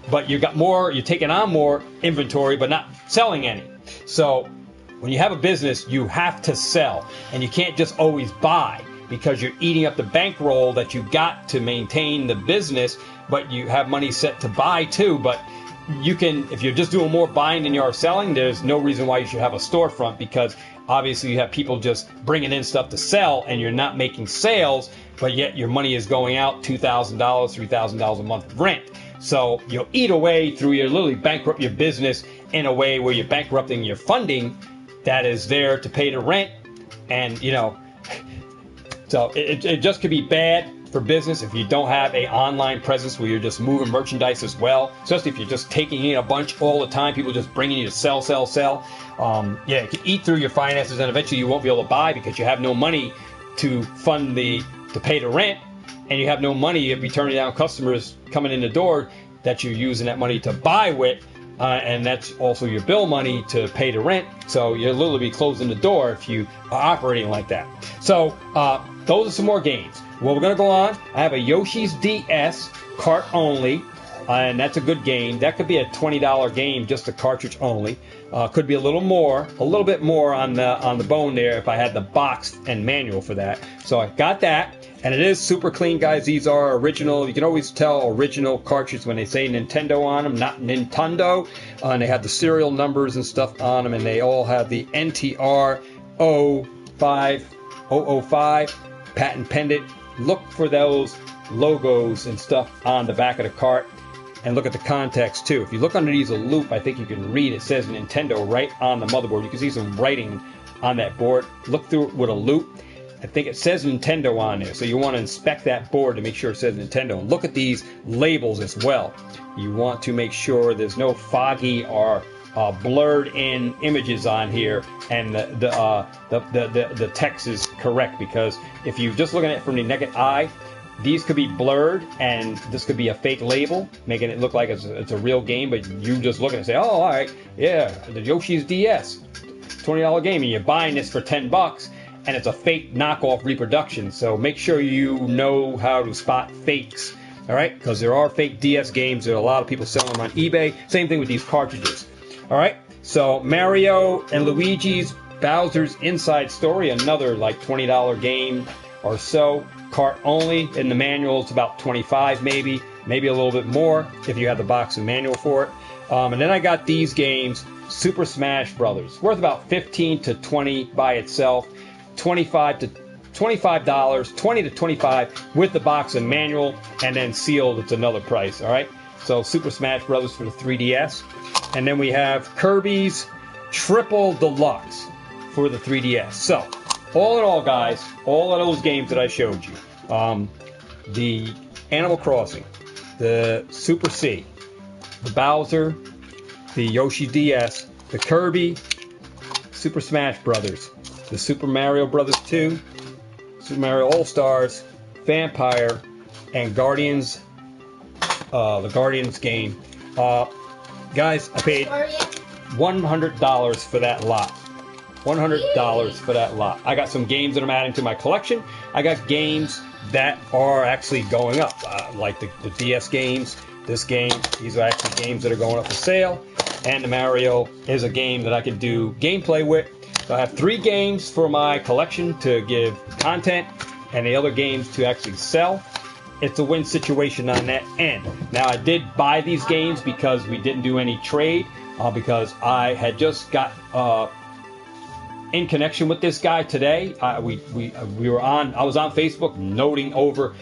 but you're taking on more inventory but not selling any. So when you have a business, you have to sell, and you can't just always buy, because you're eating up the bankroll that you got to maintain the business, but you have money set to buy too. But you can, if you're just doing more buying than you are selling, there's no reason why you should have a storefront, because obviously you have people just bringing in stuff to sell and you're not making sales, but yet your money is going out $2,000, $3,000 a month rent. So you'll eat away through literally bankrupt your business in a way where you're bankrupting your funding that is there to pay the rent. And, so it just could be bad for business if you don't have a online presence where you're just moving merchandise as well, especially if you're just taking in a bunch all the time, people just bringing you to sell. It can eat through your finances, and eventually you won't be able to buy because you have no money to to pay the rent, and you have no money if you're turning down customers coming in the door that you're using that money to buy with, and that's also your bill money to pay the rent. So you'll literally be closing the door if you are operating like that. So those are some more games. Well, we're going to go on. I have a Yoshi's DS cart only, and that's a good game. That could be a $20 game, just the cartridge only. Could be a little bit more on the bone there if I had the box and manual for that. So I got that, and it is super clean, guys. These are original. You can always tell original cartridges when they say Nintendo on them, not Nintendo. And they have the serial numbers and stuff on them, and they all have the NTR 05005 patent pendant. Look for those logos and stuff on the back of the cart, and look at the context too. If you look underneath a loop, I think you can read it says Nintendo right on the motherboard. You can see some writing on that board. Look through it with a loop. I think it says Nintendo on there, so you want to inspect that board to make sure it says Nintendo. And look at these labels as well. You want to make sure there's no foggy or blurred in images on here, and the text is correct, because if you're just looking at it from the naked eye, these could be blurred, and this could be a fake label, making it look like it's a real game, but you just look at it and say, oh, all right, yeah, the Yoshi's DS, $20 game, and you're buying this for $10, and it's a fake knockoff reproduction. So make sure you know how to spot fakes, all right, because there are fake DS games. There are a lot of people selling them on eBay. Same thing with these cartridges. All right, so Mario and Luigi's Bowser's Inside Story, another like $20 game or so, cart only. In the manual, it's about $25 maybe a little bit more if you have the box and manual for it. And then I got these games, Super Smash Brothers, worth about $15 to $20 by itself, $25 to $25 with the box and manual, and then sealed, it's another price. All right, so Super Smash Brothers for the 3DS. And then we have Kirby's Triple Deluxe for the 3DS. So, all in all, guys, all of those games that I showed you, the Animal Crossing, the Super C, the Bowser, the Yoshi DS, the Kirby, Super Smash Brothers, the Super Mario Brothers 2, Super Mario All-Stars, Vampire, and Guardians, the Guardians game. Guys, I paid $100 for that lot. $100 for that lot. I got some games that I'm adding to my collection. I got games that are actually going up, like the DS games, this game. These are actually games that are going up for sale. And the Mario is a game that I can do gameplay with. So I have 3 games for my collection to give content, and the other games to actually sell. It's a win situation on that end. Now, I did buy these games because we didn't do any trade, because I had just got in connection with this guy today. We were on. I was on Facebook looking over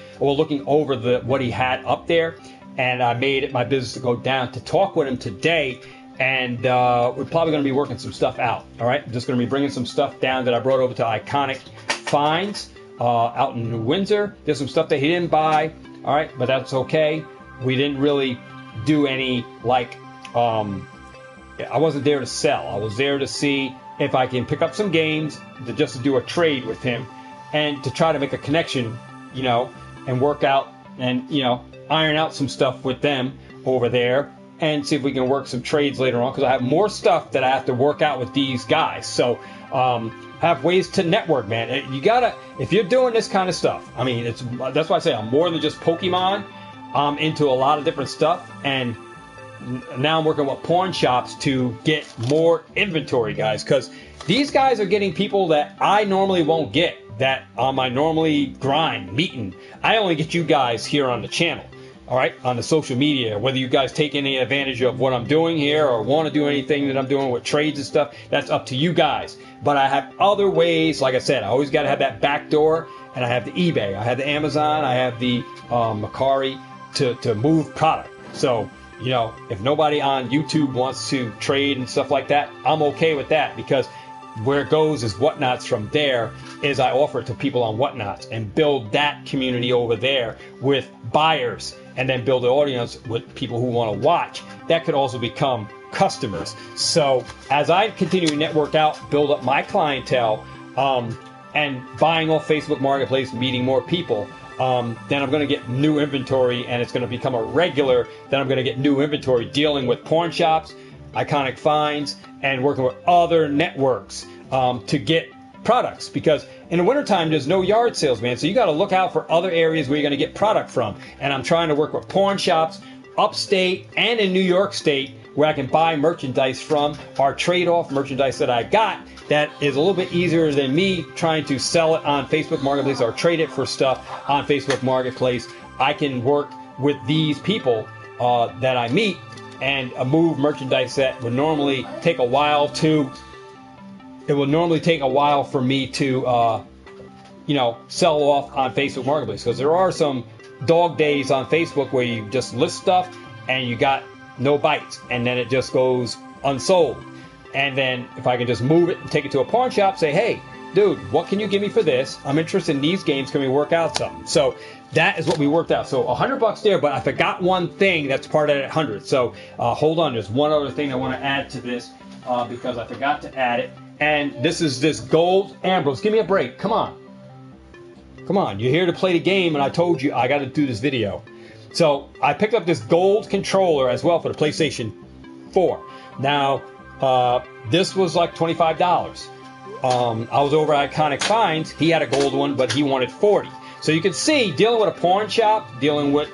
what he had up there, and I made it my business to go down to talk with him today. And we're probably going to be working some stuff out. All right, I'm just going to be bringing some stuff down that I brought over to Iconic Finds out in New Windsor. There's some stuff that he didn't buy. All right, but that's okay. We didn't really do any I wasn't there to sell. I was there to see if I can pick up some games just to do a trade with him, and to try to make a connection, and work out, and iron out some stuff with them over there and see if we can work some trades later on, because I have more stuff that I have to work out with these guys. So have ways to network, man. You gotta, if you're doing this kind of stuff, I mean, that's why I say I'm more than just Pokemon. I'm into a lot of different stuff, and now I'm working with pawn shops to get more inventory, guys, because these guys are getting people that I normally won't get, that on my normally grind, meeting. I only get you guys here on the channel, all right, on the social media. Whether you guys take any advantage of what I'm doing here or want to do anything that I'm doing with trades and stuff, that's up to you guys. But I have other ways, like I said, I always got to have that back door, and I have the eBay, I have the Amazon, I have the Mercari to move product. So, you know, if nobody on YouTube wants to trade and stuff like that, I'm okay with that, because where it goes is Whatnots. From there is I offer it to people on Whatnots and build that community over there with buyers, and then build an audience with people who want to watch. That could also become customers. So as I continue to network out, build up my clientele, and buying off Facebook Marketplace, meeting more people, then I'm going to get new inventory, and it's going to become a regular. Then I'm going to get new inventory dealing with pawn shops, iconic finds, and working with other networks to get products, because in the wintertime there's no yard sales, man, so you got to look out for other areas where you're going to get product from. And I'm trying to work with pawn shops upstate and in New York State where I can buy merchandise from, or trade off merchandise that I got that is a little bit easier than me trying to sell it on Facebook Marketplace or trade it for stuff on Facebook Marketplace. I can work with these people that I meet and move merchandise that would normally take a while to. It will normally take a while for me to, sell off on Facebook Marketplace, because there are some dog days on Facebook where you just list stuff and you got no bites, and then it just goes unsold. And then if I can just move it and take it to a pawn shop, say, hey, dude, what can you give me for this? I'm interested in these games. Can we work out something? So that is what we worked out. So $100 there, but I forgot one thing that's part of that 100. So hold on, there's one other thing I want to add to this because I forgot to add it. And this is this gold Ambrose. Give me a break. Come on. Come on. You're here to play the game, and I told you I got to do this video. So I picked up this gold controller as well for the PlayStation 4. Now, this was like $25. I was over at Iconic Finds. He had a gold one, but he wanted $40. So you can see, dealing with a pawn shop, dealing with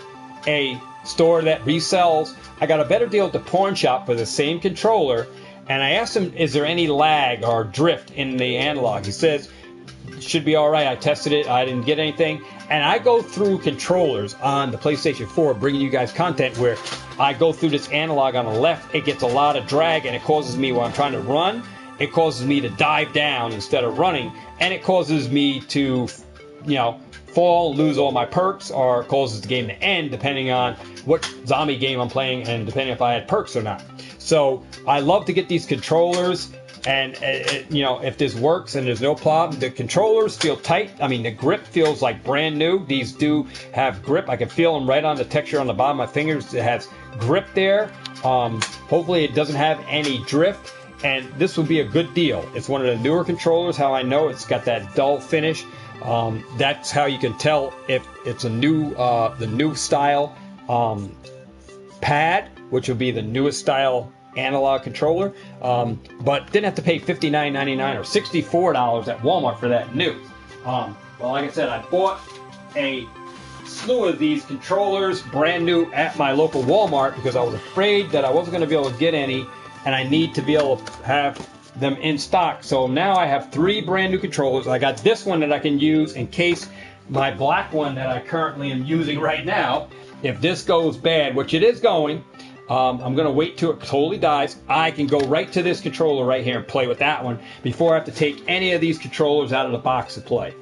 a store that resells, I got a better deal at the pawn shop for the same controller. And I asked him, is there any lag or drift in the analog? He says, should be all right. I tested it. I didn't get anything. And I go through controllers on the PlayStation 4, bringing you guys content where I go through this analog on the left. It gets a lot of drag, and it causes me, when I'm trying to run, it causes me to dive down instead of running. And it causes me to, fall, lose all my perks, or causes the game to end, depending on what zombie game I'm playing and depending if I had perks or not. So I love to get these controllers, and if this works and there's no problem, the controllers feel tight. I mean, the grip feels like brand new. These do have grip. I can feel them right on the texture on the bottom of my fingers. It has grip there. Hopefully it doesn't have any drift, and this would be a good deal. It's one of the newer controllers. How I know it's got that dull finish. That's how you can tell if it's a the new style pad, which would be the newest style analog controller, but didn't have to pay $59.99 or $64 at Walmart for that new. Well, like I said, I bought a slew of these controllers brand new at my local Walmart because I was afraid that I wasn't going to be able to get any, and I need to be able to have them in stock. So now I have 3 brand new controllers. I got this one that I can use in case my black one that I currently am using right now, if this goes bad, which it is going, I'm going to wait till it totally dies. I can go right to this controller right here and play with that one before I have to take any of these controllers out of the box to play.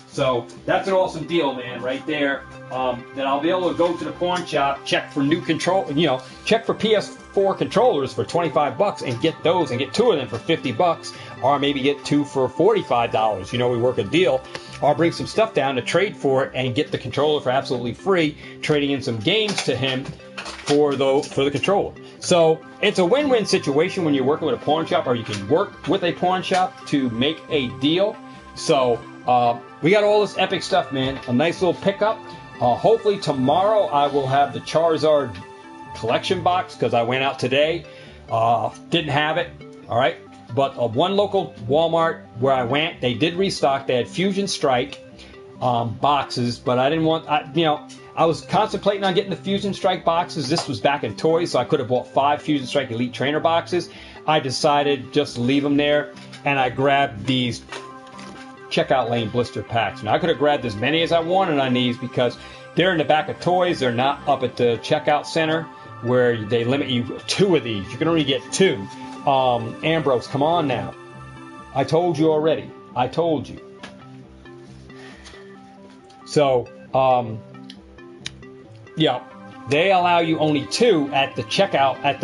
So that's an awesome deal, man, right there. Then I'll be able to go to the pawn shop, check for new control, check for PS4 controllers for $25 and get those, and get 2 of them for $50, or maybe get 2 for $45. We work a deal. I'll bring some stuff down to trade for it and get the controller for absolutely free, trading in some games to him for the controller. So it's a win-win situation when you're working with a pawn shop, or you can work with a pawn shop to make a deal. So we got all this epic stuff, man. A nice little pickup. Hopefully tomorrow I will have the Charizard collection box because I went out today. Didn't have it. All right. But one local Walmart where I went, they did restock. They had Fusion Strike boxes, but I didn't want, I was contemplating on getting the Fusion Strike boxes. This was back in toys, so I could have bought 5 Fusion Strike Elite Trainer boxes. I decided just to leave them there, and I grabbed these checkout lane blister packs. Now, I could have grabbed as many as I wanted on these because they're in the back of toys. They're not up at the checkout center where they limit you 2 of these. You can only get 2. Ambrose, come on now. I told you already. I told you. So, yeah, they allow you only 2 at the checkout, at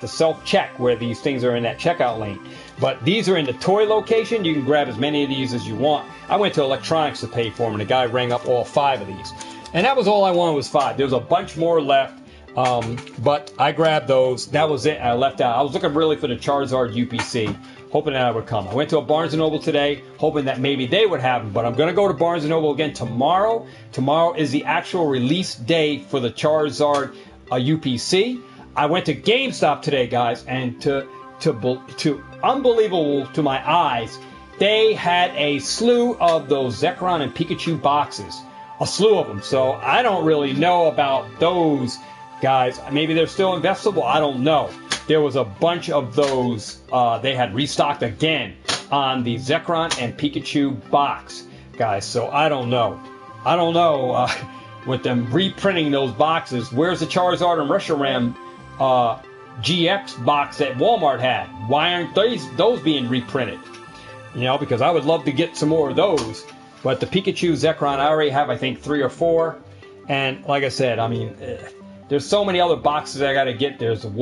the self-check where these things are in that checkout lane. But these are in the toy location. You can grab as many of these as you want. I went to electronics to pay for them, and the guy rang up all 5 of these. And that was all I wanted was 5. There was a bunch more left. But I grabbed those. That was it. I left out. I was looking really for the Charizard UPC, hoping that I would come. I went to a Barnes & Noble today, hoping that maybe they would have them. But I'm going to go to Barnes & Noble again tomorrow. Tomorrow is the actual release day for the Charizard UPC. I went to GameStop today, guys, and to unbelievable to my eyes, they had a slew of those Zekrom and Pikachu boxes. A slew of them. So I don't really know about those guys. Maybe they're still investable. I don't know. There was a bunch of those. They had restocked again on the Zekrom and Pikachu box, guys. So I don't know. I don't know with them reprinting those boxes. Where's the Charizard and Reshiram GX box that Walmart had? Why aren't those being reprinted? Because I would love to get some more of those. But the Pikachu, Zekrom, I already have, I think, 3 or 4. And like I said, I mean, there's so many other boxes I got to get. There's there's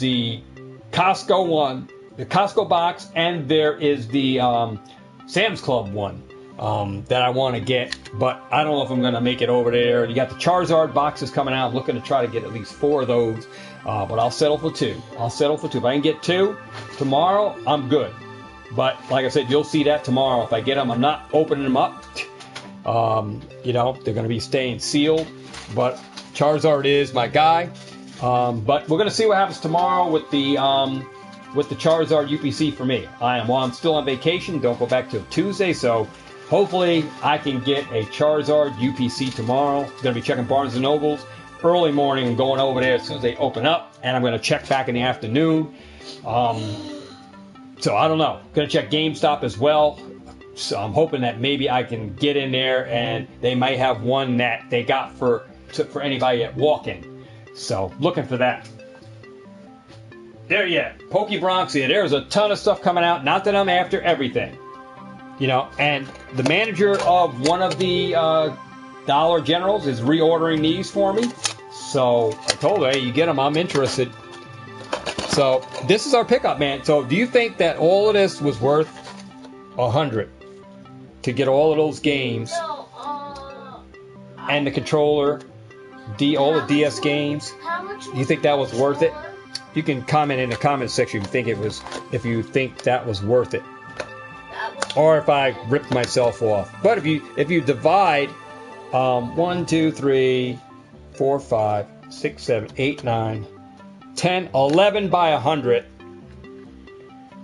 the Costco one, the Costco box, and there is the Sam's Club one that I want to get, but I don't know if I'm going to make it over there. You got the Charizard boxes coming out. I'm looking to try to get at least 4 of those, but I'll settle for 2. If I can get 2 tomorrow, I'm good. But like I said, you'll see that tomorrow. If I get them, I'm not opening them up. They're going to be staying sealed, but Charizard is my guy. But we're going to see what happens tomorrow with the Charizard UPC for me. I'm still on vacation. Don't go back till Tuesday, so hopefully I can get a Charizard UPC tomorrow. I'm going to be checking Barnes & Nobles early morning and going over there as soon as they open up, and I'm going to check back in the afternoon. So I don't know. Going to check GameStop as well. So I'm hoping that maybe I can get in there and they might have one that they got for anybody at walk-in. So looking for that. There you go. Pokebronx here. There's a ton of stuff coming out. Not that I'm after everything. And the manager of one of the Dollar Generals is reordering these for me. So I told her, hey, you get them, I'm interested. So this is our pickup, man. So do you think that all of this was worth $100 to get all of those games and the controller, all the DS games? Do you think that was worth it? You can comment in the comment section if you think that was worth it, or if I ripped myself off. But if you divide 1, 2, 3, 4, 5, 6, 7, 8, 9, 10, 11 by 100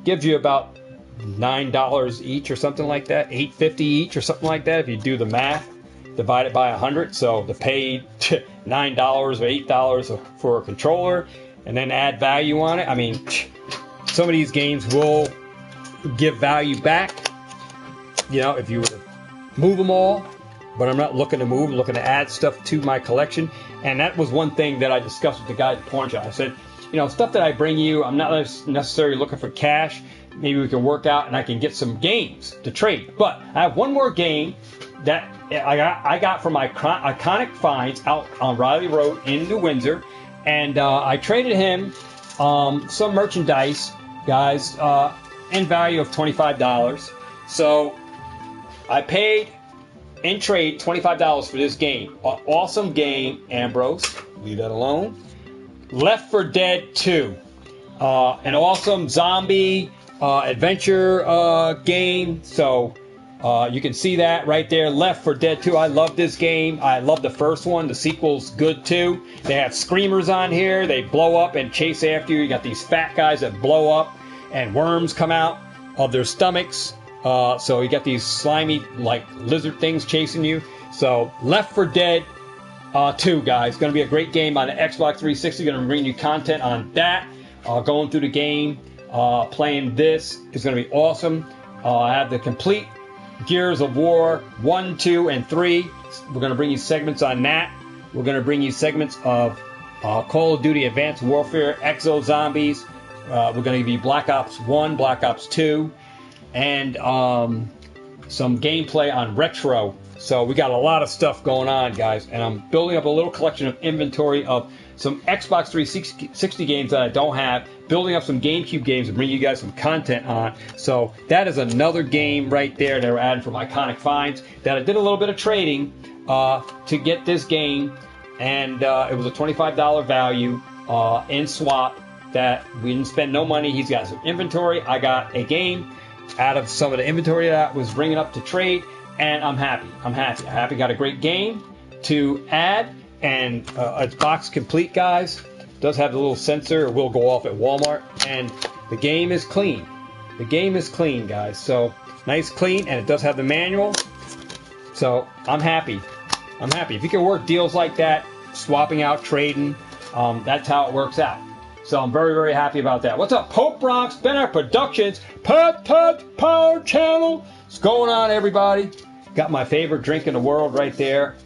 gives you about $9 each or something like that, $8.50 each or something like that if you do the math, divide it by 100. So to pay $9 or $8 for a controller and then add value on it, I mean, some of these games will give value back, if you were to move them all. But I'm not looking to move. I'm looking to add stuff to my collection. And that was one thing that I discussed with the guy at the pawn shop. I said, stuff that I bring you, I'm not necessarily looking for cash. Maybe we can work out and I can get some games to trade. But I have one more game that I got from my Iconic Finds out on Riley Road in New Windsor. And I traded him some merchandise, guys, in value of $25. So I paid in trade $25 for this game. Awesome game, Ambrose. Leave that alone. Left 4 Dead 2. An awesome zombie adventure game. So you can see that right there. Left 4 Dead 2. I love this game. I love the first one. The sequel's good too. They have screamers on here. They blow up and chase after you. You got these fat guys that blow up and worms come out of their stomachs. So you got these slimy like lizard things chasing you. So Left 4 Dead 2, guys. Going to be a great game on the Xbox 360. Going to bring you content on that. Going through the game. Playing this is going to be awesome. I have the complete Gears of War 1, 2, and 3. We're going to bring you segments on that. We're going to bring you segments of Call of Duty Advanced Warfare, Exo Zombies. We're going to give you Black Ops 1, Black Ops 2, and some gameplay on Retro. So we got a lot of stuff going on, guys. And I'm building up a little collection of inventory of some Xbox 360 games that I don't have, building up some GameCube games and bringing you guys some content on. So that is another game right there that we're adding from Iconic Finds that I did a little bit of trading to get this game. And it was a $25 value in swap that we didn't spend no money. He's got some inventory. I got a game out of some of the inventory that I was bringing up to trade. And I'm happy. I'm happy. Got a great game to add. And it's box complete, guys. Does have the little sensor. It will go off at Walmart. And the game is clean. The game is clean, guys. So nice, clean. And it does have the manual. So I'm happy. I'm happy. If you can work deals like that, swapping out, trading, that's how it works out. So I'm very, very happy about that. What's up, Pope Bronx, Bennett Productions, Power Channel? What's going on, everybody? Got my favorite drink in the world right there.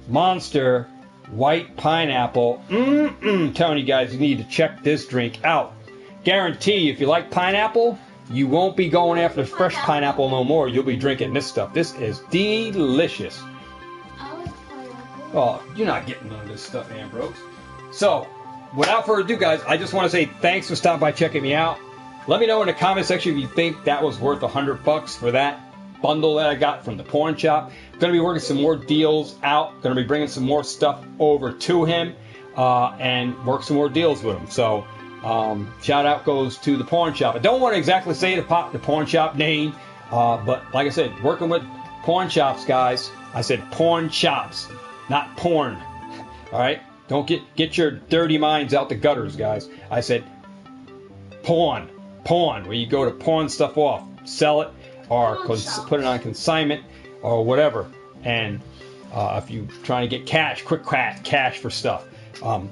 Monster White Pineapple. Telling you guys, you need to check this drink out. Guarantee if you like pineapple, you won't be going after fresh pineapple no more. You'll be drinking this stuff. This is delicious. Oh, you're not getting none of this stuff, Ambrose. So, without further ado, guys, I just want to say thanks for stopping by, checking me out. Let me know in the comment section if you think that was worth $100 for that bundle that I got from the pawn shop. Going to be working some more deals out. Going to be bringing some more stuff over to him and work some more deals with him. So, shout out goes to the pawn shop. I don't want to exactly say the pawn shop name, but like I said, working with pawn shops, guys. I said pawn shops, not porn. All right? Don't get your dirty minds out the gutters, guys. I said pawn, where you go to pawn stuff off, sell it, or put it on consignment, or whatever. And if you're trying to get cash, quick cash for stuff,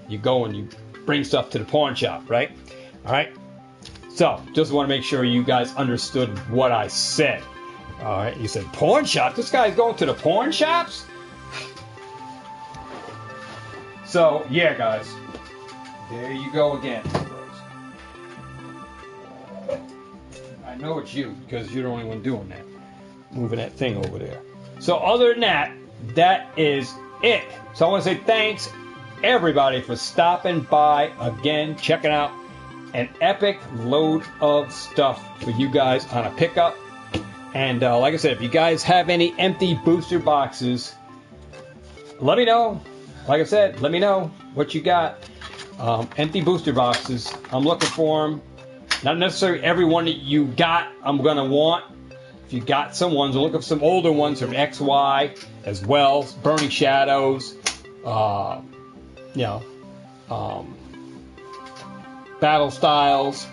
you go and you bring stuff to the pawn shop, right? All right. So just want to make sure you guys understood what I said. All right. You said pawn shop. This guy's going to the pawn shops. So, yeah, guys, there you go again. I know it's you, because you're the only one doing that, moving that thing over there. So, other than that, that is it. So, I want to say thanks, everybody, for stopping by again, checking out an epic load of stuff for you guys on a pickup. And, like I said, if you guys have any empty booster boxes, let me know. Like I said, let me know what you got. Empty booster boxes. I'm looking for them. Not necessarily every one that you got I'm going to want. If you got some ones, I'm looking for some older ones from XY as well. Burning Shadows. Battle Styles.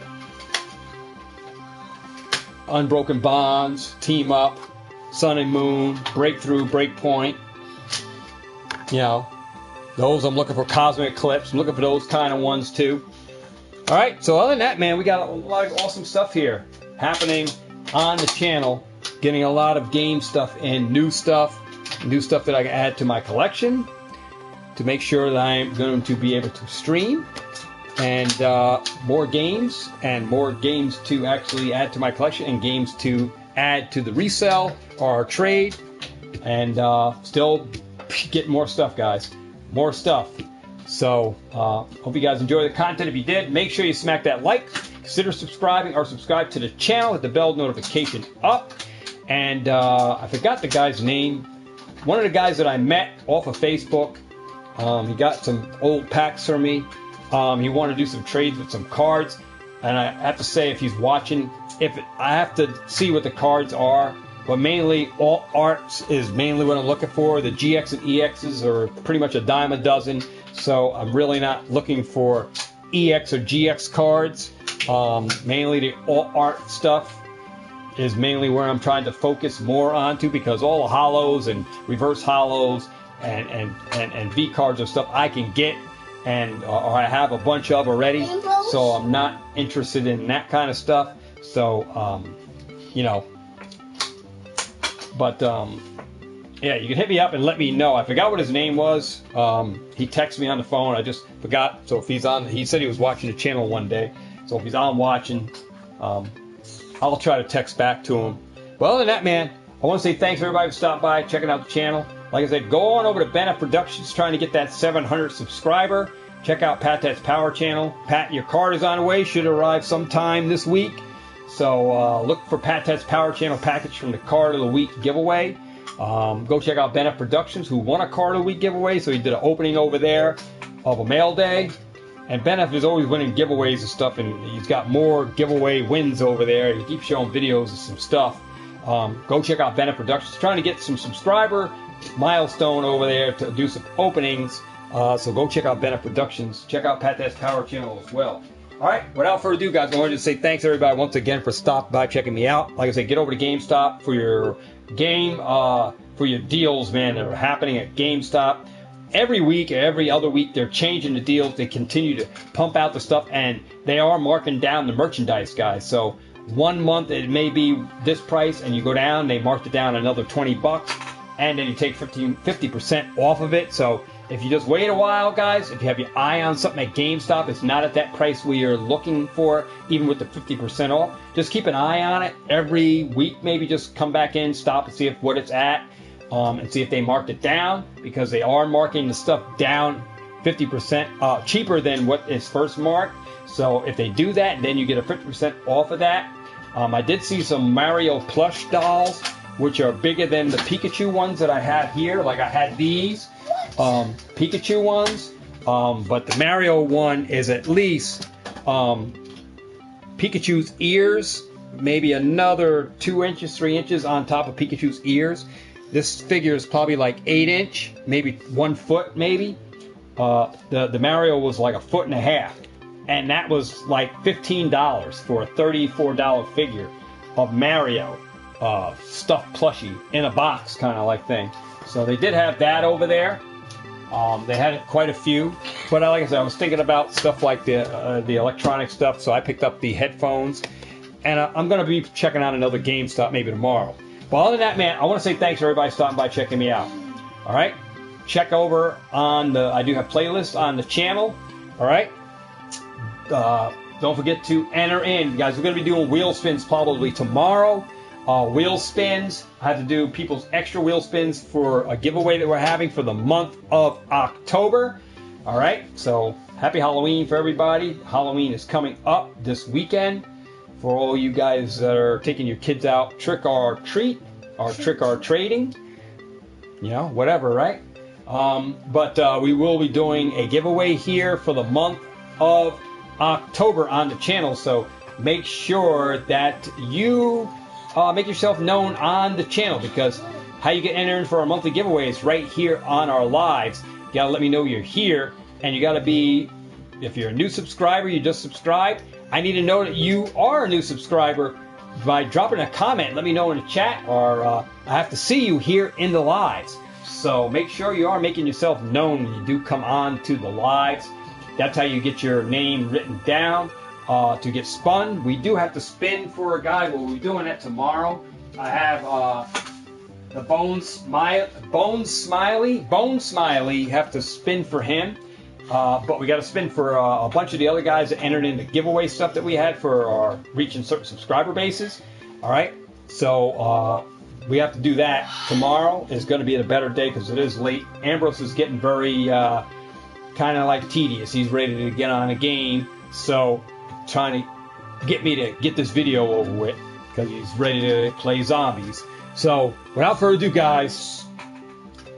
Unbroken Bonds. Team Up. Sun and Moon. Breakthrough. Breakpoint. Those I'm looking for. Cosmic Eclipse. I'm looking for those kind of ones too. Alright, so other than that, man, we got a lot of awesome stuff here happening on the channel. Getting a lot of game stuff in, new stuff that I can add to my collection to make sure that I'm going to be able to stream. And more games to actually add to my collection, and games to add to the resell or trade. And still get more stuff, guys. More stuff. So, hope you guys enjoy the content. If you did, make sure you smack that like. Consider subscribing or subscribe to the channel. Hit the bell notification up. And I forgot the guy's name. One of the guys that I met off of Facebook. He got some old packs for me. He wanted to do some trades with some cards. And I have to say, if he's watching I have to see what the cards are, but mainly all arts is mainly what I'm looking for. The GX and EXs are pretty much a dime a dozen, so I'm really not looking for EX or GX cards. Mainly the all art stuff is mainly where I'm trying to focus more onto, because all the hollows and reverse hollows and V cards are stuff I can get and or I have a bunch of already, so I'm not interested in that kind of stuff. So you know, but yeah, you can hit me up and let me know. I forgot what his name was. He texted me on the phone. I just forgot. So if he's on, he said he was watching the channel one day. So if he's on watching, I'll try to text back to him. But other than that, man, I want to say thanks to everybody for stopping by, checking out the channel. Like I said, go on over to Bennett Productions, trying to get that 700 subscriber. Check out Pat That's Power channel. Pat, your card is on the way. Should arrive sometime this week. So look for Pat That's Power channel package from the Card of the Week giveaway. Go check out Bennett Productions, who won a Card of the Week giveaway. So he did an opening over there of a mail day. And Bennett is always winning giveaways and stuff, and he's got more giveaway wins over there. He keeps showing videos of some stuff. Go check out Bennett Productions. Trying to get some subscriber milestone over there to do some openings. So go check out Bennett Productions. Check out Pat That's Power channel as well. All right, without further ado, guys, I wanted to say thanks everybody once again for stopping by, checking me out. Like I said, get over to GameStop for your game, for your deals, man, that are happening at GameStop. Every week, every other week, they're changing the deals. They continue to pump out the stuff, and they are marking down the merchandise, guys. So 1 month it may be this price, and you go down, they marked it down another $20, and then you take 50% off of it. So if you just wait a while, guys, if you have your eye on something at GameStop, it's not at that price we are looking for, even with the 50% off. Just keep an eye on it every week. Maybe just come back in, stop and see if what it's at. And see if they marked it down, because they are marking the stuff down 50% cheaper than what is first marked. So if they do that, then you get a 50% off of that. I did see some Mario plush dolls, which are bigger than the Pikachu ones that I have here. Like I had these Pikachu ones, but the Mario one is at least Pikachu's ears, maybe another 2 inches, 3 inches on top of Pikachu's ears. This figure is probably like 8 inch, maybe 1 foot, maybe. The Mario was like 1.5 foot, and that was like $15 for a $34 figure of Mario stuffed plushie in a box, kind of like thing. So they did have that over there. They had quite a few, but like I said, I was thinking about stuff like the electronic stuff, so I picked up the headphones, and I'm going to be checking out another GameStop maybe tomorrow. But other than that, man, I want to say thanks to everybody stopping by, checking me out. All right? Check over on I do have playlists on the channel. All right? Don't forget to enter in. Guys, we're going to be doing wheel spins probably tomorrow. Wheel spins. I have to do people's extra wheel spins for a giveaway that we're having for the month of October. All right? So, happy Halloween for everybody. Halloween is coming up this weekend. For all you guys that are taking your kids out trick or treat or trick or trading, you know, whatever, right? But we will be doing a giveaway here for the month of October on the channel. So make sure that you make yourself known on the channel, because how you get entered for our monthly giveaways right here on our lives. You gotta let me know you're here, and you gotta be, if you're a new subscriber, you just subscribed. I need to know that you are a new subscriber by dropping a comment. Let me know in the chat, or I have to see you here in the lives. So make sure you are making yourself known when you do come on to the lives. That's how you get your name written down to get spun. We do have to spin for a guy. We'll be doing that tomorrow. I have the Bone Smiley. Have to spin for him. But we got to spin for a bunch of the other guys that entered in the giveaway stuff that we had for our reaching certain subscriber bases. All right, so we have to do that tomorrow. Is going to be a better day because it is late. Ambrose is getting very kind of like tedious. He's ready to get on a game, so trying to get me to get this video over with because he's ready to play zombies. So without further ado, guys,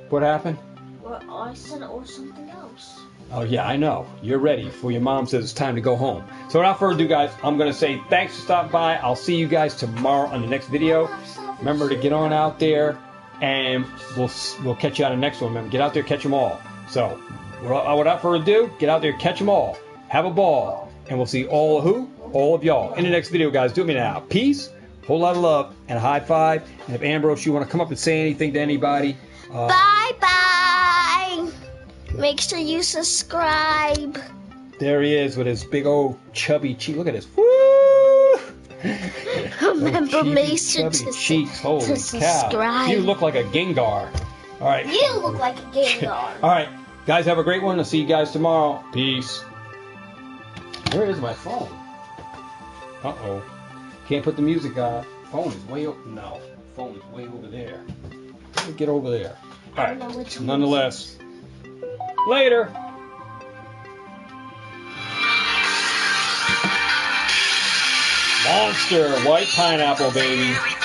what happened? Well, I said it was something else. Oh, yeah, I know. You're ready for your mom says it's time to go home. So without further ado, guys, I'm going to say thanks for stopping by. I'll see you guys tomorrow on the next video. Remember to get on out there, and we'll catch you on the next one. Remember, get out there, catch them all. So without further ado, get out there, catch them all. Have a ball. And we'll see all of who? All of y'all in the next video, guys. Do me now. Peace, whole lot of love, and a high five. And if Ambrose, you want to come up and say anything to anybody. Bye-bye. Make sure you subscribe. There he is with his big old chubby cheek. Look at this. Woo! Remember, make sure to cheeks. Holy cow. subscribe. You look like a Gengar. All right. You look like a Gengar. All right. Guys, have a great one. I'll see you guys tomorrow. Peace. Where is my phone? Uh-oh. Can't put the music on. Phone is way over. No. Phone is way over there. Let me get over there. All right. Nonetheless. Later. Monster white pineapple, baby. Like